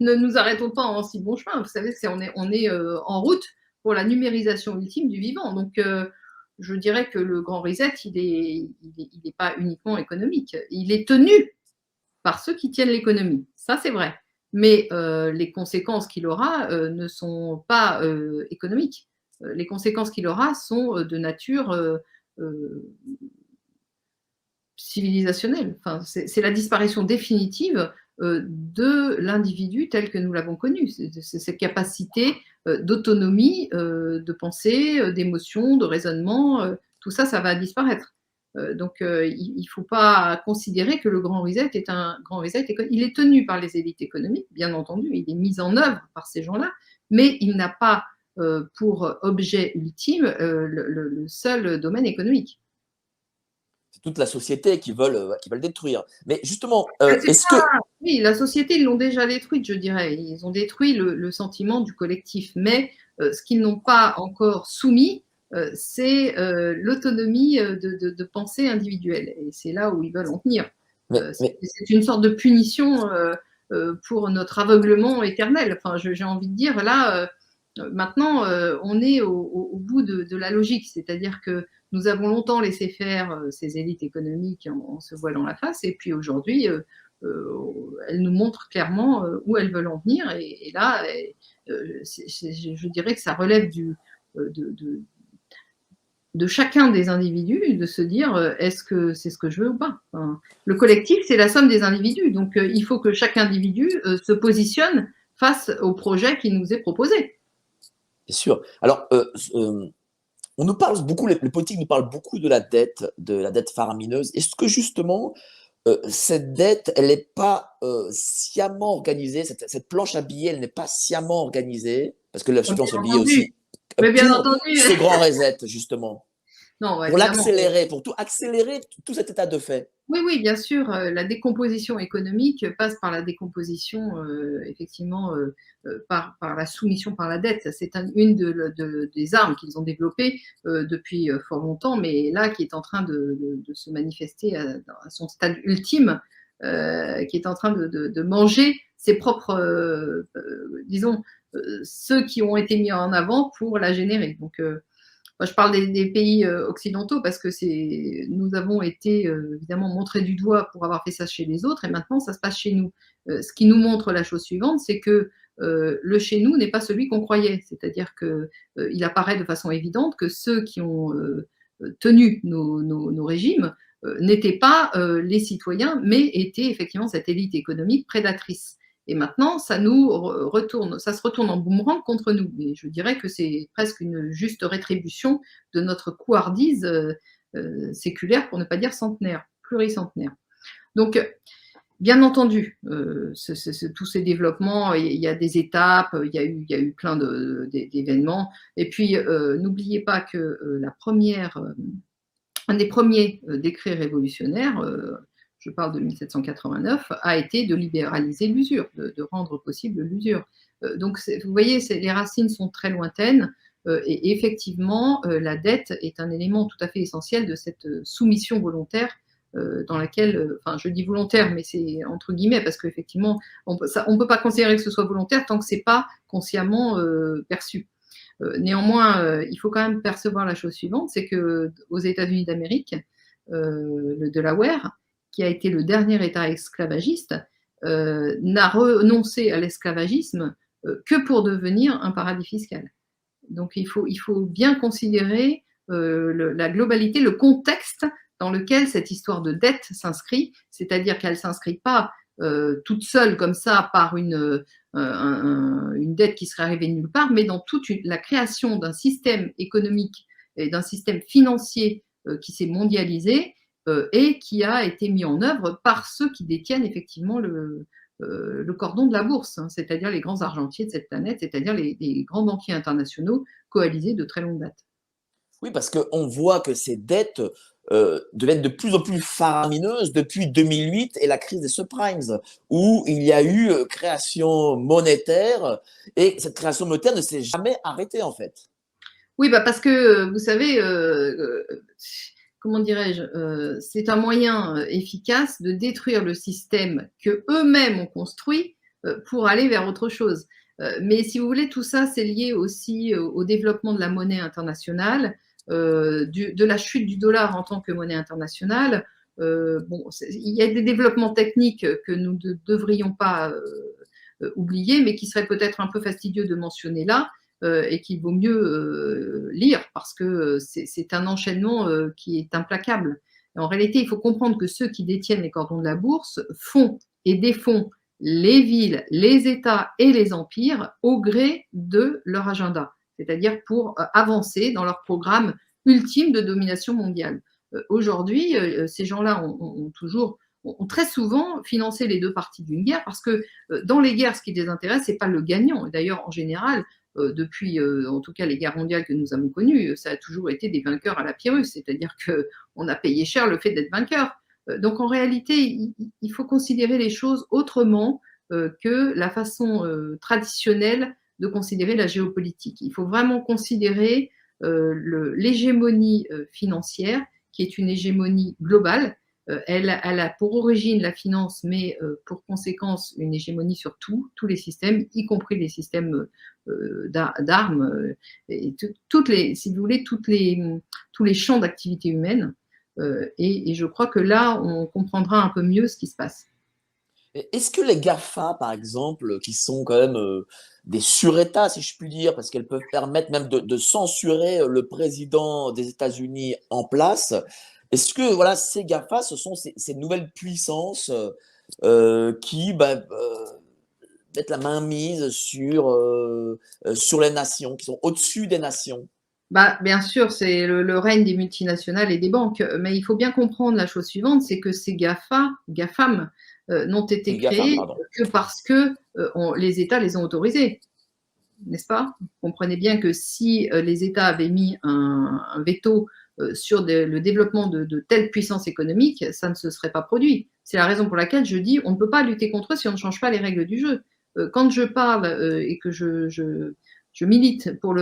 Ne nous arrêtons pas en si bon chemin. Vous savez, on est, en route pour la numérisation ultime du vivant. Donc, je dirais que le grand reset, il est pas uniquement économique. Il est tenu par ceux qui tiennent l'économie. Ça, c'est vrai. Mais les conséquences qu'il aura ne sont pas économiques. Les conséquences qu'il aura sont de nature civilisationnelle. Enfin, c'est la disparition définitive de l'individu tel que nous l'avons connu. C'est cette capacité d'autonomie, de pensée, d'émotion, de raisonnement, tout ça, ça va disparaître. Donc, il ne faut pas considérer que le grand reset est un grand reset. Il est tenu par les élites économiques, bien entendu, il est mis en œuvre par ces gens-là, mais il n'a pas pour objet ultime le seul domaine économique. C'est toute la société qui veulent détruire. Mais justement, C'est est-ce que Oui, la société, ils l'ont déjà détruite, je dirais. Ils ont détruit le sentiment du collectif. Mais ce qu'ils n'ont pas encore soumis, c'est l'autonomie de pensée individuelle. Et c'est là où ils veulent en venir. mais C'est une sorte de punition pour notre aveuglement éternel. Enfin, j'ai envie de dire, là, maintenant, on est au bout de la logique. C'est-à-dire que nous avons longtemps laissé faire ces élites économiques en se voilant la face. Et puis aujourd'hui, elles nous montrent clairement où elles veulent en venir. Et là, je dirais que ça relève de, de, de chacun des individus de se dire est-ce que c'est ce que je veux ou pas. Enfin, le collectif, c'est la somme des individus. Donc, il faut que chaque individu se positionne face au projet qui nous est proposé. bien sûr. Alors, on nous parle beaucoup, les politiques nous parlent beaucoup de la dette faramineuse. Est-ce que justement, cette dette, elle n'est pas sciemment organisée, cette planche à billets, elle n'est pas sciemment organisée, parce que là, je Bien pense lié entendu. aussi Mais bien pour entendu. ce grand reset, justement, Non, pour évidemment. l'accélérer, pour tout accélérer tout cet état de fait. Oui, oui, bien sûr, la décomposition économique passe par la décomposition, effectivement, par la soumission par la dette. C'est une des armes qu'ils ont développées depuis fort longtemps, mais là, qui est en train de se manifester à son stade ultime, qui est en train de manger ses propres, disons, ceux qui ont été mis en avant pour la générer. Donc, moi, je parle des pays occidentaux parce que nous avons été évidemment montrés du doigt pour avoir fait ça chez les autres et maintenant ça se passe chez nous. Ce qui nous montre la chose suivante, c'est que le chez nous n'est pas celui qu'on croyait. C'est-à-dire qu'il apparaît de façon évidente que ceux qui ont tenu nos régimes n'étaient pas les citoyens, mais étaient effectivement cette élite économique prédatrice. Et maintenant, ça se retourne en boomerang contre nous. Et je dirais que c'est presque une juste rétribution de notre couardise séculaire, pour ne pas dire centenaire, pluricentenaire. Donc, bien entendu, tous ces développements, il y a des étapes, il y a eu plein d'événements. Et puis, n'oubliez pas que un des premiers décrets révolutionnaires, je parle de 1789, a été de libéraliser l'usure, de rendre possible l'usure. Donc, vous voyez, les racines sont très lointaines. Et effectivement, la dette est un élément tout à fait essentiel de cette soumission volontaire dans laquelle, enfin, je dis volontaire, mais c'est entre guillemets, parce qu'effectivement, on ne peut pas considérer que ce soit volontaire tant que ce n'est pas consciemment perçu. Néanmoins, il faut quand même percevoir la chose suivante, c'est qu'aux États-Unis d'Amérique, le Delaware, qui a été le dernier État esclavagiste, n'a renoncé à l'esclavagisme que pour devenir un paradis fiscal. Donc il faut bien considérer la globalité, le contexte dans lequel cette histoire de dette s'inscrit, c'est-à-dire qu'elle ne s'inscrit pas toute seule comme ça par une dette qui serait arrivée de nulle part, mais dans toute la création d'un système économique et d'un système financier qui s'est mondialisé et qui a été mis en œuvre par ceux qui détiennent effectivement le cordon de la bourse, hein, c'est-à-dire les grands argentiers de cette planète, c'est-à-dire les grands banquiers internationaux coalisés de très longue date. Oui, parce qu'on voit que ces dettes deviennent de plus en plus faramineuses depuis 2008 et la crise des subprimes, où il y a eu création monétaire et cette création monétaire ne s'est jamais arrêtée en fait. Oui, bah parce que vous savez, comment dirais-je, c'est un moyen efficace de détruire le système que eux-mêmes ont construit pour aller vers autre chose. Mais si vous voulez, tout ça, c'est lié aussi au développement de la monnaie internationale, de la chute du dollar en tant que monnaie internationale. Bon, il y a des développements techniques que nous ne devrions pas oublier, mais qui seraient peut-être un peu fastidieux de mentionner là. Et qu'il vaut mieux lire parce que c'est un enchaînement qui est implacable. En réalité, il faut comprendre que ceux qui détiennent les cordons de la bourse font et défont les villes, les États et les empires au gré de leur agenda, c'est-à-dire pour avancer dans leur programme ultime de domination mondiale. Aujourd'hui, ces gens-là ont très souvent financé les deux parties d'une guerre parce que dans les guerres, ce qui les intéresse, c'est pas le gagnant. D'ailleurs, en général, depuis en tout cas les guerres mondiales que nous avons connues, ça a toujours été des vainqueurs à la Pyrrhus, c'est-à-dire qu'on a payé cher le fait d'être vainqueur. Donc en réalité, il faut considérer les choses autrement que la façon traditionnelle de considérer la géopolitique. Il faut vraiment considérer l'hégémonie financière, qui est une hégémonie globale. Elle a pour origine la finance, mais pour conséquence une hégémonie sur tous les systèmes, y compris les systèmes d'armes, et toutes les, si vous voulez, tous les champs d'activité humaine. Et je crois que là, on comprendra un peu mieux ce qui se passe. Est-ce que les GAFA, par exemple, qui sont quand même des surétats, si je puis dire, parce qu'elles peuvent permettre même de censurer le président des États-Unis en place, est-ce que voilà, ces GAFA, ce sont ces nouvelles puissances qui mettent la main mise sur les nations, qui sont au-dessus des nations? Bah, bien sûr, c'est le règne des multinationales et des banques, mais il faut bien comprendre la chose suivante, c'est que ces GAFAM, n'ont été Oui, GAFAM, créés pardon. que parce que les États les ont autorisés, n'est-ce pas? Vous comprenez bien que si les États avaient mis un veto sur le développement de telles puissances économiques, ça ne se serait pas produit. C'est la raison pour laquelle je dis on ne peut pas lutter contre eux si on ne change pas les règles du jeu. Quand je parle et que je milite pour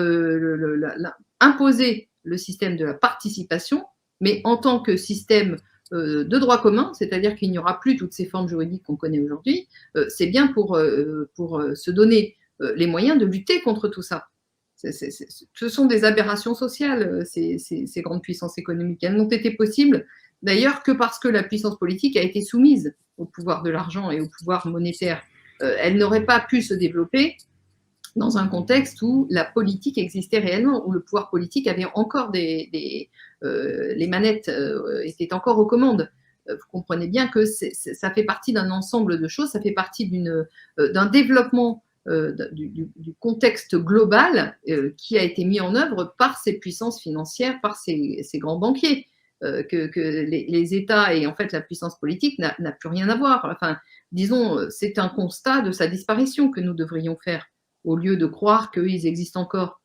imposer le système de la participation, mais en tant que système de droit commun, c'est-à-dire qu'il n'y aura plus toutes ces formes juridiques qu'on connaît aujourd'hui, c'est bien pour se donner les moyens de lutter contre tout ça. Ce sont des aberrations sociales, ces grandes puissances économiques. Elles n'ont été possibles d'ailleurs que parce que la puissance politique a été soumise au pouvoir de l'argent et au pouvoir monétaire. Elle n'aurait pas pu se développer dans un contexte où la politique existait réellement, où le pouvoir politique avait encore les manettes étaient encore aux commandes. Vous comprenez bien que ça fait partie d'un ensemble de choses, ça fait partie d'un développement du contexte global qui a été mis en œuvre par ces puissances financières, par ces grands banquiers. Que les États et en fait la puissance politique n'a plus rien à voir. Enfin, disons, c'est un constat de sa disparition que nous devrions faire au lieu de croire qu'ils existent encore.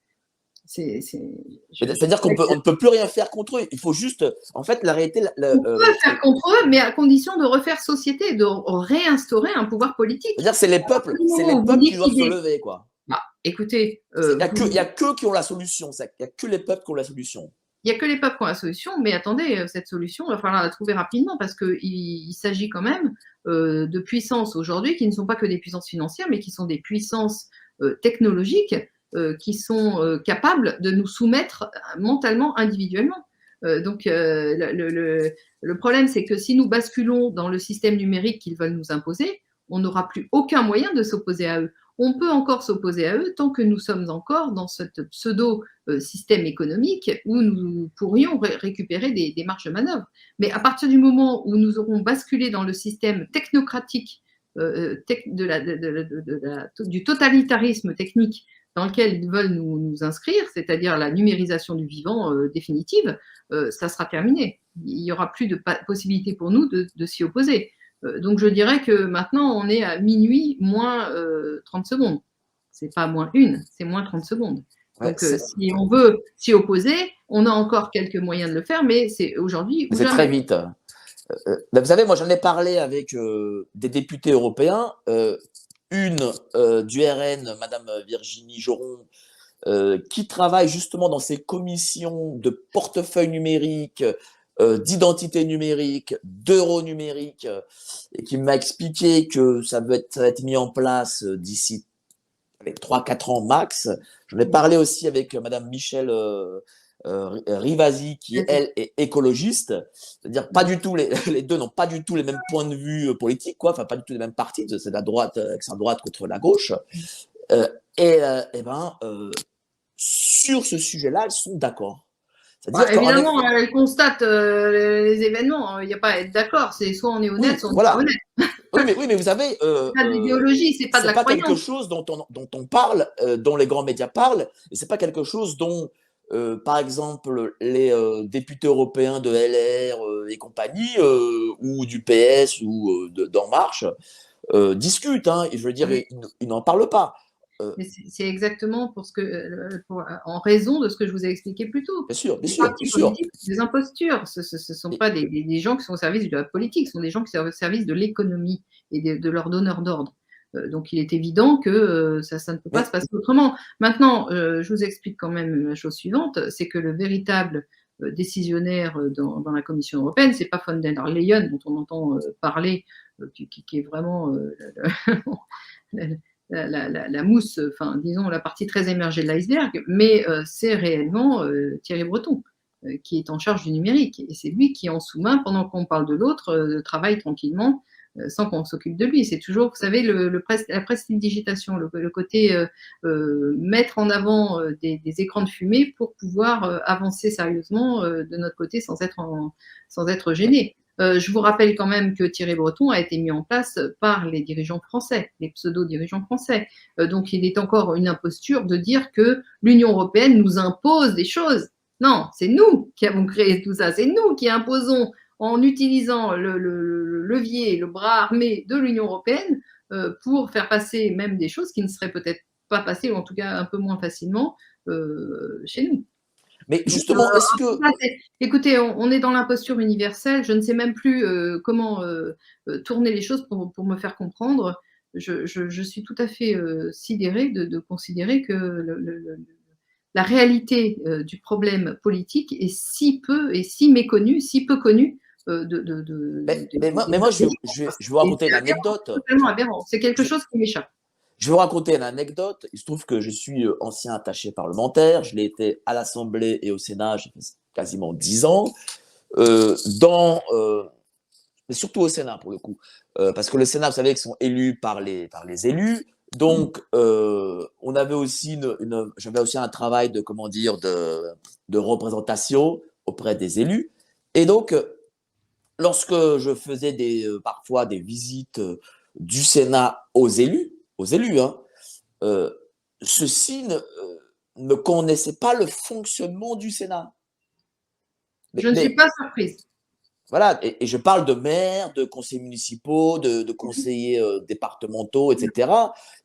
C'est-à-dire qu'on ne peut plus rien faire contre eux. Il faut juste, en fait, la réalité. On peut faire contre eux, mais à condition de refaire société, de réinstaurer un pouvoir politique. C'est-à-dire c'est les peuples qui doivent se lever, quoi. Bah, écoutez, il n'y a que qui ont la solution. Il n'y a que les peuples qui ont la solution. Il n'y a que les peuples qui ont la solution, mais attendez, cette solution, il va falloir la trouver rapidement parce qu'il s'agit quand même de puissances aujourd'hui qui ne sont pas que des puissances financières, mais qui sont des puissances technologiques qui sont capables de nous soumettre mentalement, individuellement. Donc, le problème, c'est que si nous basculons dans le système numérique qu'ils veulent nous imposer, on n'aura plus aucun moyen de s'opposer à eux. on peut encore s'opposer à eux tant que nous sommes encore dans ce pseudo-système économique où nous pourrions récupérer des marges de manœuvre. Mais à partir du moment où nous aurons basculé dans le système technocratique du totalitarisme technique dans lequel ils veulent nous inscrire, c'est-à-dire la numérisation du vivant définitive, ça sera terminé. Il n'y aura plus de possibilité pour nous de s'y opposer. Donc je dirais que maintenant on est à minuit moins 30 secondes. C'est pas moins une, c'est moins 30 secondes. Donc si on veut s'y opposer, on a encore quelques moyens de le faire, mais c'est aujourd'hui ou c'est jamais. très vite. Vous savez, moi j'en ai parlé avec des députés européens, une du RN, Madame Virginie Joron, qui travaille justement dans ces commissions de portefeuille numérique, d'identité numérique, d'euro numérique, et qui m'a expliqué que ça va être mis en place d'ici 3-4 ans max. J'en ai parlé aussi avec Madame Michel Rivasi, qui elle est écologiste, c'est-à-dire pas du tout les deux n'ont pas du tout les mêmes points de vue politiques, quoi, enfin pas du tout les mêmes partis, c'est la droite, l'extrême droite contre la gauche, sur ce sujet-là, elles sont d'accord. Évidemment, elles constatent les événements. Il n'y a pas à être d'accord. C'est soit on est honnête, soit on n'est pas honnête. Oui, mais vous savez, c'est pas de l'idéologie, c'est pas de la croyance. C'est pas quelque chose dont on parle, dont les grands médias parlent, et c'est pas quelque chose dont, par exemple, les députés européens de LR et compagnie, ou du PS ou d'En Marche discutent. Hein, et je veux dire, ils n'en parlent pas. C'est exactement en raison de ce que je vous ai expliqué plus tôt. Bien sûr, bien les sûr. partis politiques, c'est des impostures. Ce ne sont pas des gens qui sont au service de la politique, ce sont des gens qui sont au service de l'économie et de leurs donneurs d'ordre. Donc il est évident que ça ne peut pas se passer autrement. Maintenant, je vous explique quand même la chose suivante, c'est que le véritable décisionnaire dans la Commission européenne, c'est pas von der Leyen dont on entend parler, qui est vraiment la mousse, enfin disons la partie très émergée de l'iceberg, mais c'est réellement Thierry Breton qui est en charge du numérique. Et c'est lui qui, en sous-main, pendant qu'on parle de l'autre, travaille tranquillement sans qu'on s'occupe de lui. C'est toujours, vous savez, la prestidigitation, le côté mettre en avant des écrans de fumée pour pouvoir avancer sérieusement de notre côté sans être gêné. Je vous rappelle quand même que Thierry Breton a été mis en place par les dirigeants français, les pseudo-dirigeants français. Donc il est encore une imposture de dire que l'Union européenne nous impose des choses. Non, c'est nous qui avons créé tout ça, c'est nous qui imposons en utilisant le levier, le bras armé de l'Union européenne pour faire passer même des choses qui ne seraient peut-être pas passées, ou en tout cas un peu moins facilement chez nous. Mais justement, est-ce que... Écoutez, on est dans l'imposture universelle. Je ne sais même plus comment tourner les choses pour me faire comprendre. Je suis tout à fait sidérée de considérer que la réalité du problème politique est si peu et si méconnue, si peu connue. Mais moi, je vais vous raconter une anecdote. C'est totalement aberrant. C'est quelque chose qui m'échappe. Je vais vous raconter une anecdote. Il se trouve que je suis ancien attaché parlementaire. Je l'ai été à l'Assemblée et au Sénat, j'ai fait quasiment 10 ans. Mais surtout au Sénat, pour le coup. Parce que le Sénat, vous savez, qu'ils sont élus par les élus. Donc, on avait aussi j'avais aussi un travail de représentation auprès des élus. Et donc, lorsque je faisais parfois des visites du Sénat aux élus, hein, ceux-ci ne connaissaient pas le fonctionnement du Sénat. Je ne suis pas surprise. Voilà, et je parle de maires, de conseillers municipaux, de conseillers départementaux, etc.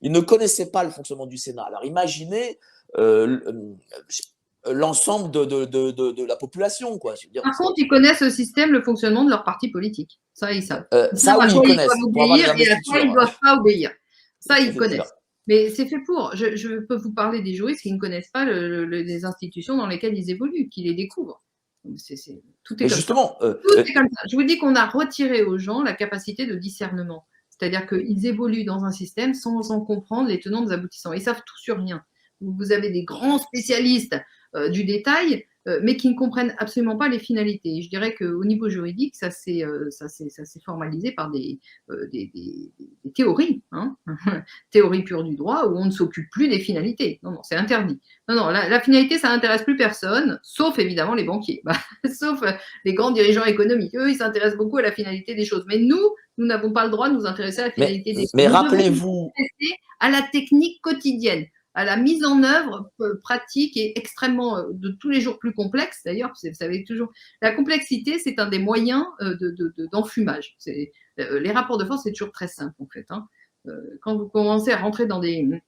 Ils ne connaissaient pas le fonctionnement du Sénat. Alors imaginez l'ensemble de la population, quoi. Par contre, ils connaissent le système, le fonctionnement de leur parti politique. Ça, ils savent. Ça, oui, ils connaissent. Ils doivent obéir et à quoi ils ne doivent pas obéir. Ça, ils connaissent. Mais c'est fait pour. Je peux vous parler des juristes qui ne connaissent pas les institutions dans lesquelles ils évoluent, qui les découvrent. Tout est justement, tout est comme ça. Je vous dis qu'on a retiré aux gens la capacité de discernement. C'est-à-dire qu'ils évoluent dans un système sans en comprendre les tenants des aboutissants. Ils savent tout sur rien. Vous avez des grands spécialistes du détail mais qui ne comprennent absolument pas les finalités. Et je dirais qu'au niveau juridique, ça s'est formalisé par des théories, hein, théorie pure du droit, où on ne s'occupe plus des finalités. Non, non, c'est interdit. Non, non, la finalité, ça n'intéresse plus personne, sauf évidemment les banquiers, sauf les grands dirigeants économiques. Eux, ils s'intéressent beaucoup à la finalité des choses. Mais nous n'avons pas le droit de nous intéresser à la finalité des choses. Mais nous rappelez-vous. devons nous intéresser à la technique quotidienne, à la mise en œuvre pratique et extrêmement, de tous les jours plus complexe. D'ailleurs, vous savez toujours, la complexité, c'est un des moyens d'enfumage. Les rapports de force, c'est toujours très simple, en fait. Hein. Quand vous commencez à rentrer dans des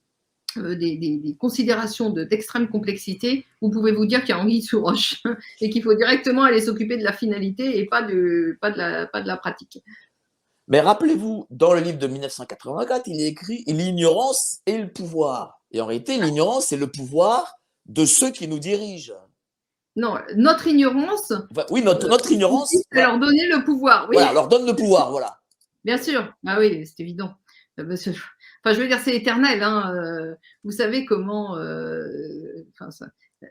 considérations d'extrême complexité, vous pouvez vous dire qu'il y a anguille sous roche et qu'il faut directement aller s'occuper de la finalité et pas de la pratique. Mais rappelez-vous, dans le livre de 1984, il est écrit « L'ignorance et le pouvoir ». Et en réalité, l'ignorance, c'est le pouvoir de ceux qui nous dirigent. Non, notre ignorance… Oui, notre ignorance… Voilà. Leur donner le pouvoir. Oui. Voilà, leur donne le pouvoir, voilà. Bien sûr, ah oui, c'est évident. Enfin, je veux dire, c'est éternel. Hein. Vous savez comment…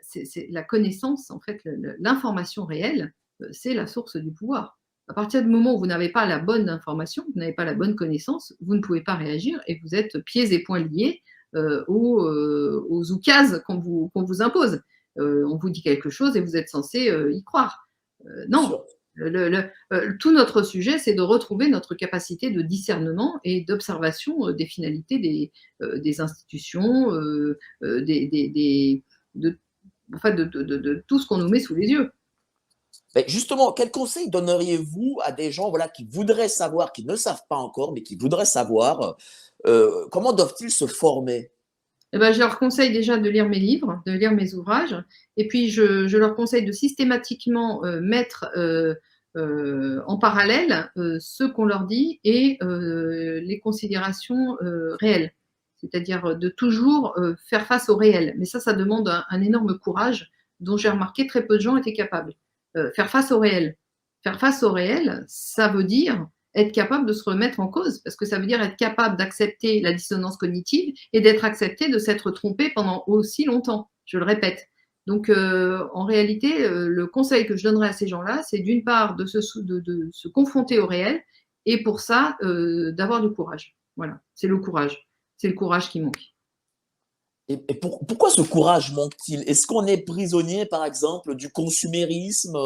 c'est la connaissance, en fait, l'information réelle, c'est la source du pouvoir. À partir du moment où vous n'avez pas la bonne information, vous n'avez pas la bonne connaissance, vous ne pouvez pas réagir et vous êtes pieds et poings liés aux oukases qu'on vous impose. On vous dit quelque chose et vous êtes censé y croire. Non. Tout notre sujet, c'est de retrouver notre capacité de discernement et d'observation des finalités des institutions, de tout ce qu'on nous met sous les yeux. Mais justement, quel conseil donneriez-vous à des gens qui voudraient savoir, qui ne savent pas encore, mais qui voudraient savoir comment doivent-ils se former? Eh ben, je leur conseille déjà de lire mes livres, de lire mes ouvrages, et puis je leur conseille de systématiquement mettre en parallèle ce qu'on leur dit et les considérations réelles, c'est-à-dire de toujours faire face au réel. Mais ça demande un énorme courage dont j'ai remarqué très peu de gens étaient capables. Faire face au réel. Faire face au réel, ça veut dire être capable de se remettre en cause, parce que ça veut dire être capable d'accepter la dissonance cognitive et d'être accepté de s'être trompé pendant aussi longtemps, je le répète. Donc, en réalité, le conseil que je donnerais à ces gens-là, c'est d'une part de se confronter au réel, et pour ça, d'avoir du courage. Voilà, c'est le courage. C'est le courage qui manque. Et pourquoi ce courage manque-t-il? Est-ce qu'on est prisonnier, par exemple, du consumérisme,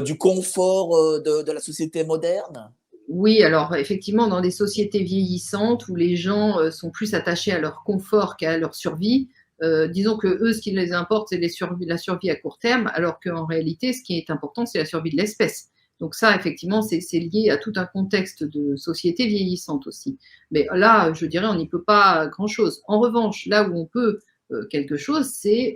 du confort de la société moderne? Oui, alors effectivement, dans des sociétés vieillissantes où les gens sont plus attachés à leur confort qu'à leur survie, disons que eux, ce qui les importe, c'est la survie à court terme, alors qu'en réalité, ce qui est important, c'est la survie de l'espèce. Donc ça, effectivement, c'est lié à tout un contexte de société vieillissante aussi. Mais là, je dirais, on n'y peut pas grand-chose. En revanche, là où on peut quelque chose, c'est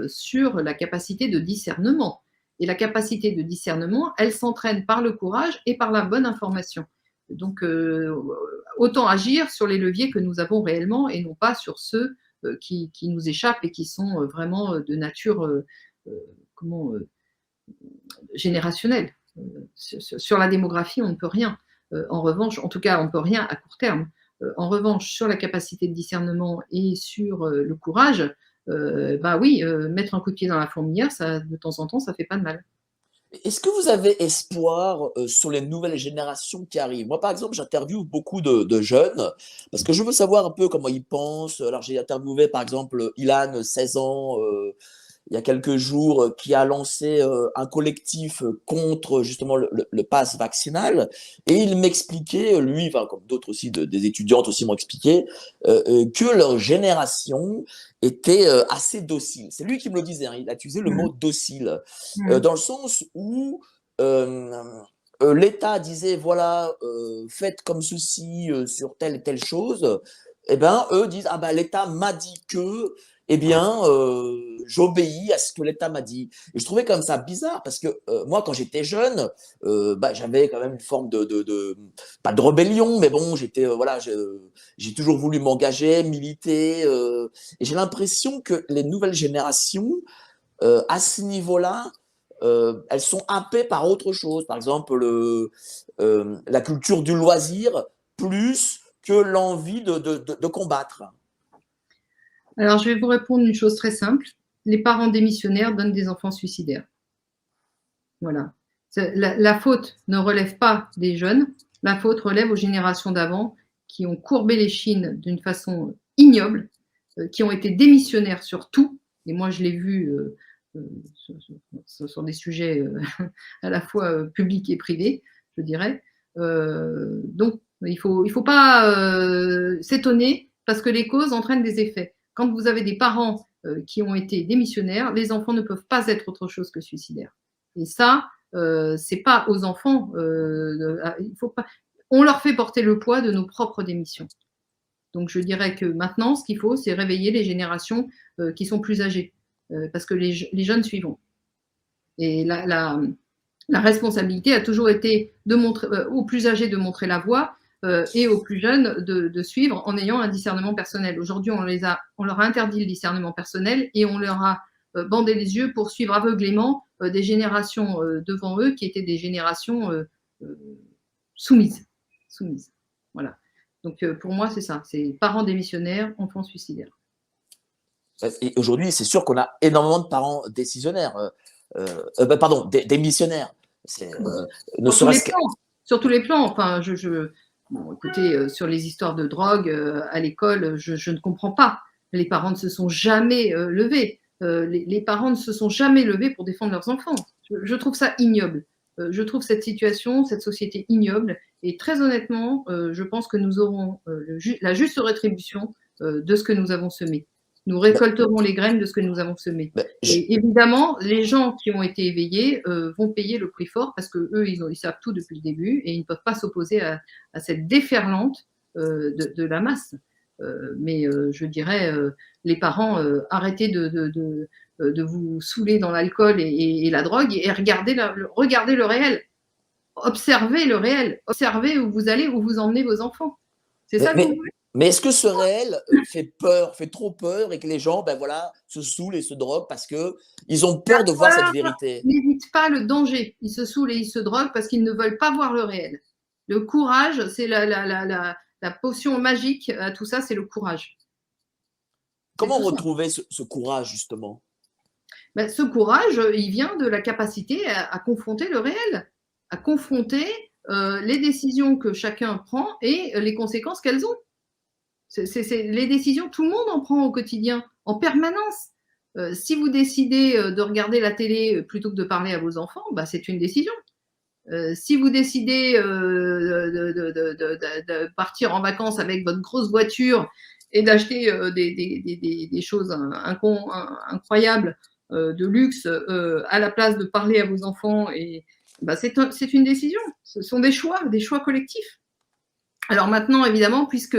sur la capacité de discernement. Et la capacité de discernement, elle s'entraîne par le courage et par la bonne information. Donc, autant agir sur les leviers que nous avons réellement et non pas sur ceux qui nous échappent et qui sont vraiment de nature générationnelle. Sur la démographie, on ne peut rien. En revanche, en tout cas, on ne peut rien à court terme. En revanche, sur la capacité de discernement et sur le courage, oui, mettre un coup de pied dans la fourmilière, ça, de temps en temps, ça fait pas de mal. Est-ce que vous avez espoir sur les nouvelles générations qui arrivent? Moi, par exemple, j'interviewe beaucoup de jeunes parce que je veux savoir un peu comment ils pensent. Alors, j'ai interviewé, par exemple, Ilan, 16 ans, il y a quelques jours, qui a lancé un collectif contre justement le pass vaccinal. Et il m'expliquait, lui, comme d'autres aussi, des étudiantes aussi m'ont expliqué, que leur génération était assez docile. C'est lui qui me le disait, hein, il a utilisé le mot docile, dans le sens où l'État disait, voilà, faites comme ceci sur telle et telle chose. Eh ben, eux disent, ah ben, l'État m'a dit que, eh bien, j'obéis à ce que l'État m'a dit. Et je trouvais comme ça bizarre parce que moi, quand j'étais jeune, j'avais quand même une forme pas de rébellion, mais bon, j'ai toujours voulu m'engager, militer. Et j'ai l'impression que les nouvelles générations, à ce niveau-là, elles sont happées par autre chose. Par exemple, la culture du loisir, plus que l'envie de combattre. Alors, je vais vous répondre une chose très simple. Les parents démissionnaires donnent des enfants suicidaires. Voilà. La faute ne relève pas des jeunes, la faute relève aux générations d'avant qui ont courbé les chines d'une façon ignoble, qui ont été démissionnaires sur tout. Et moi, je l'ai vu sur des sujets à la fois publics et privés, je dirais. Donc, il faut pas s'étonner parce que les causes entraînent des effets. Quand vous avez des parents qui ont été démissionnaires, les enfants ne peuvent pas être autre chose que suicidaires. Et ça, c'est pas aux enfants. Il faut pas. On leur fait porter le poids de nos propres démissions. Donc, je dirais que maintenant, ce qu'il faut, c'est réveiller les générations qui sont plus âgées, parce que les jeunes suivront. Et la responsabilité a toujours été de montrer, aux plus âgés de montrer la voie et aux plus jeunes de suivre en ayant un discernement personnel. Aujourd'hui, on leur a interdit le discernement personnel et on leur a bandé les yeux pour suivre aveuglément des générations devant eux qui étaient des générations soumises. Voilà. Donc pour moi, c'est ça. C'est parents démissionnaires, enfants suicidaires. Et aujourd'hui, c'est sûr qu'on a énormément de parents décisionnaires. Pardon, démissionnaires. Ne serait-ce que... Sur tous les plans. Enfin, bon, écoutez, sur les histoires de drogue à l'école, je ne comprends pas. Les parents ne se sont jamais levés. Les parents ne se sont jamais levés pour défendre leurs enfants. Je trouve ça ignoble. Je trouve cette situation, cette société ignoble. Et très honnêtement, je pense que nous aurons la juste rétribution de ce que nous avons semé. Nous récolterons les graines de ce que nous avons semé. Et évidemment, les gens qui ont été éveillés vont payer le prix fort parce qu'eux, ils savent tout depuis le début et ils ne peuvent pas s'opposer à cette déferlante de la masse. Mais je dirais, les parents, arrêtez de vous saouler dans l'alcool et la drogue et regardez le réel. Observez le réel. Observez où vous allez, où vous emmenez vos enfants. C'est ça que vous voulez. Mais est-ce que ce réel fait trop peur et que les gens, se saoulent et se droguent parce qu'ils ont peur de voir cette vérité? N'évitent pas le danger. Ils se saoulent et ils se droguent parce qu'ils ne veulent pas voir le réel. Le courage, c'est la potion magique à tout ça, c'est le courage. Comment retrouver ce courage, justement? Ce courage, il vient de la capacité à confronter le réel, à confronter les décisions que chacun prend et les conséquences qu'elles ont. Les décisions, tout le monde en prend au quotidien, en permanence. Si vous décidez de regarder la télé plutôt que de parler à vos enfants, c'est une décision. Si vous décidez de partir en vacances avec votre grosse voiture et d'acheter des choses incroyables de luxe à la place de parler à vos enfants, c'est une décision. Ce sont des choix collectifs. Alors maintenant, évidemment, puisque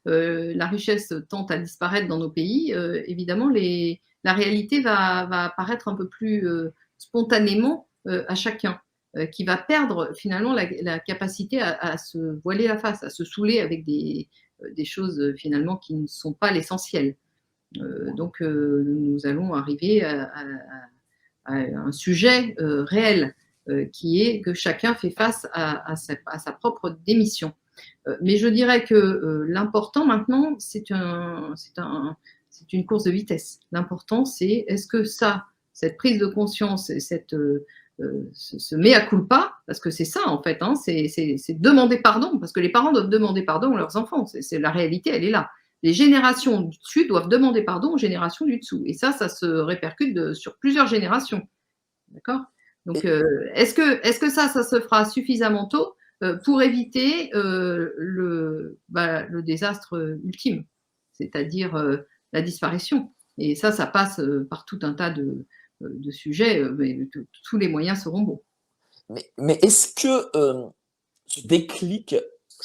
la richesse tend à disparaître dans nos pays, évidemment, la réalité va apparaître un peu plus spontanément à chacun, qui va perdre finalement la capacité à se voiler la face, à se saouler avec des choses finalement qui ne sont pas l'essentiel. Donc, nous allons arriver à un sujet réel, qui est que chacun fait face à sa propre démission. Mais je dirais que l'important maintenant, c'est une course de vitesse. L'important, c'est est-ce que cette prise de conscience et ce mea culpa, parce que c'est ça en fait, hein, c'est demander pardon, parce que les parents doivent demander pardon à leurs enfants. La réalité, elle est là. Les générations du dessus doivent demander pardon aux générations du dessous. Et ça se répercute sur plusieurs générations. D'accord ? Donc, est-ce que ça se fera suffisamment tôt pour éviter le désastre ultime, c'est-à-dire la disparition. Et ça passe par tout un tas de sujets, mais tous les moyens seront bons. Mais est-ce que ce déclic,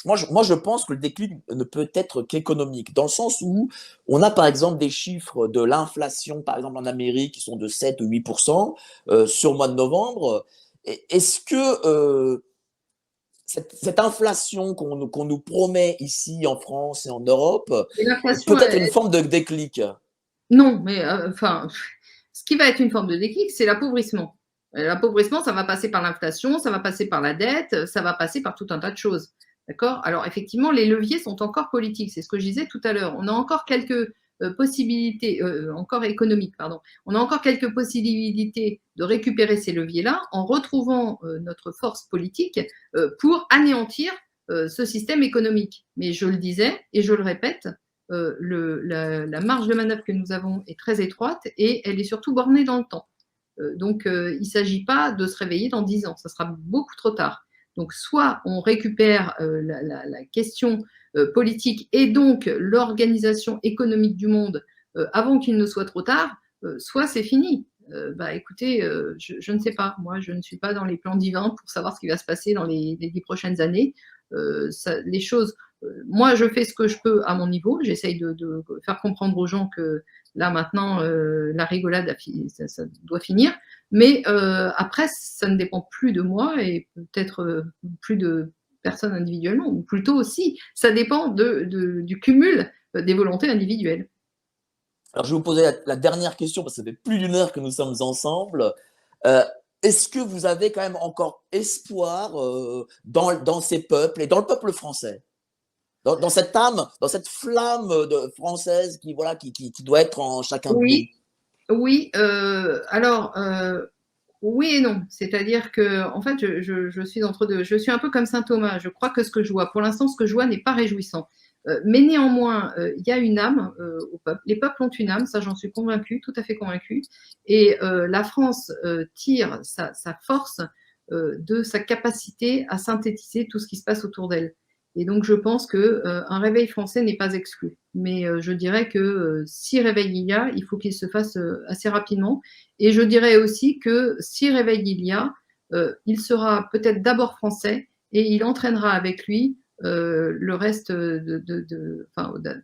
moi je pense que le déclic ne peut être qu'économique, dans le sens où on a par exemple des chiffres de l'inflation, par exemple en Amérique, qui sont de 7 ou 8% sur le mois de novembre. Est-ce que cette inflation qu'on nous promet ici en France et en Europe peut être une forme de déclic? Non, mais ce qui va être une forme de déclic, c'est l'appauvrissement. L'appauvrissement, ça va passer par l'inflation, ça va passer par la dette, ça va passer par tout un tas de choses. D'accord ? Alors, effectivement, les leviers sont encore politiques. C'est ce que je disais tout à l'heure. On a encore quelques possibilités, encore économiques, pardon, on a encore quelques possibilités de récupérer ces leviers-là en retrouvant notre force politique pour anéantir ce système économique. Mais je le disais et je le répète, la marge de manœuvre que nous avons est très étroite et elle est surtout bornée dans le temps. Donc, il ne s'agit pas de se réveiller dans 10 ans, ça sera beaucoup trop tard. Donc, soit on récupère la question politique et donc l'organisation économique du monde avant qu'il ne soit trop tard, soit c'est fini. Écoutez, je ne sais pas. Moi, je ne suis pas dans les plans divins pour savoir ce qui va se passer dans les 10 prochaines années. Les choses, moi, je fais ce que je peux à mon niveau. J'essaye de faire comprendre aux gens que là, maintenant, la rigolade, ça doit finir. Mais après, ça ne dépend plus de moi et peut-être plus de personnes individuellement, ou plutôt aussi, ça dépend du cumul des volontés individuelles. Alors, je vais vous poser la dernière question, parce que ça fait plus d'une heure que nous sommes ensemble. Est-ce que vous avez quand même encore espoir dans ces peuples et dans le peuple français, dans cette âme, dans cette flamme française qui doit être en chacun de nous? Oui, alors oui et non. C'est-à-dire que en fait, je suis entre deux. Je suis un peu comme saint Thomas. Je crois que ce que je vois, pour l'instant, ce que je vois n'est pas réjouissant. Mais néanmoins, il y a une âme au peuple. Les peuples ont une âme, ça j'en suis convaincue, tout à fait convaincue. Et la France tire sa force de sa capacité à synthétiser tout ce qui se passe autour d'elle. Et donc je pense qu'un réveil français n'est pas exclu. Mais je dirais que si réveil il y a, il faut qu'il se fasse assez rapidement. Et je dirais aussi que si réveil il y a, il sera peut-être d'abord français et il entraînera avec lui le reste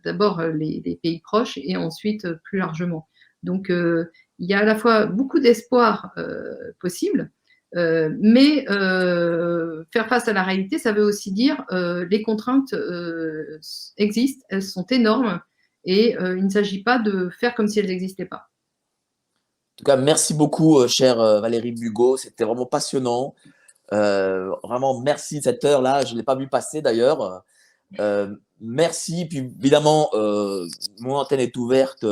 d'abord les pays proches et ensuite plus largement. Donc il y a à la fois beaucoup d'espoir possible, mais faire face à la réalité, ça veut aussi dire les contraintes existent, elles sont énormes et il ne s'agit pas de faire comme si elles n'existaient pas. En tout cas, merci beaucoup, chère Valérie Bugeaud. C'était vraiment passionnant. Vraiment, merci de cette heure-là. Je ne l'ai pas vu passer d'ailleurs. Merci. Puis évidemment, mon antenne est ouverte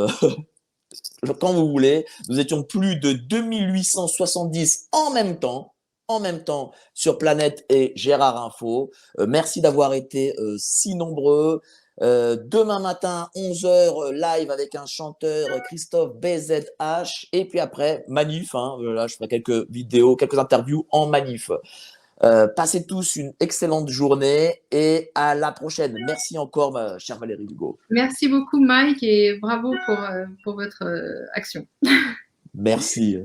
quand vous voulez. Nous étions plus de 2870 en même temps sur Planète et Gérard Info. Merci d'avoir été si nombreux. Demain matin, 11h, live avec un chanteur, Christophe BZH. Et puis après, manif. Là, je ferai quelques vidéos, quelques interviews en manif. Passez tous une excellente journée et à la prochaine. Merci encore, ma chère Valérie Bugeaud. Merci beaucoup, Mike, et bravo pour votre action. Merci.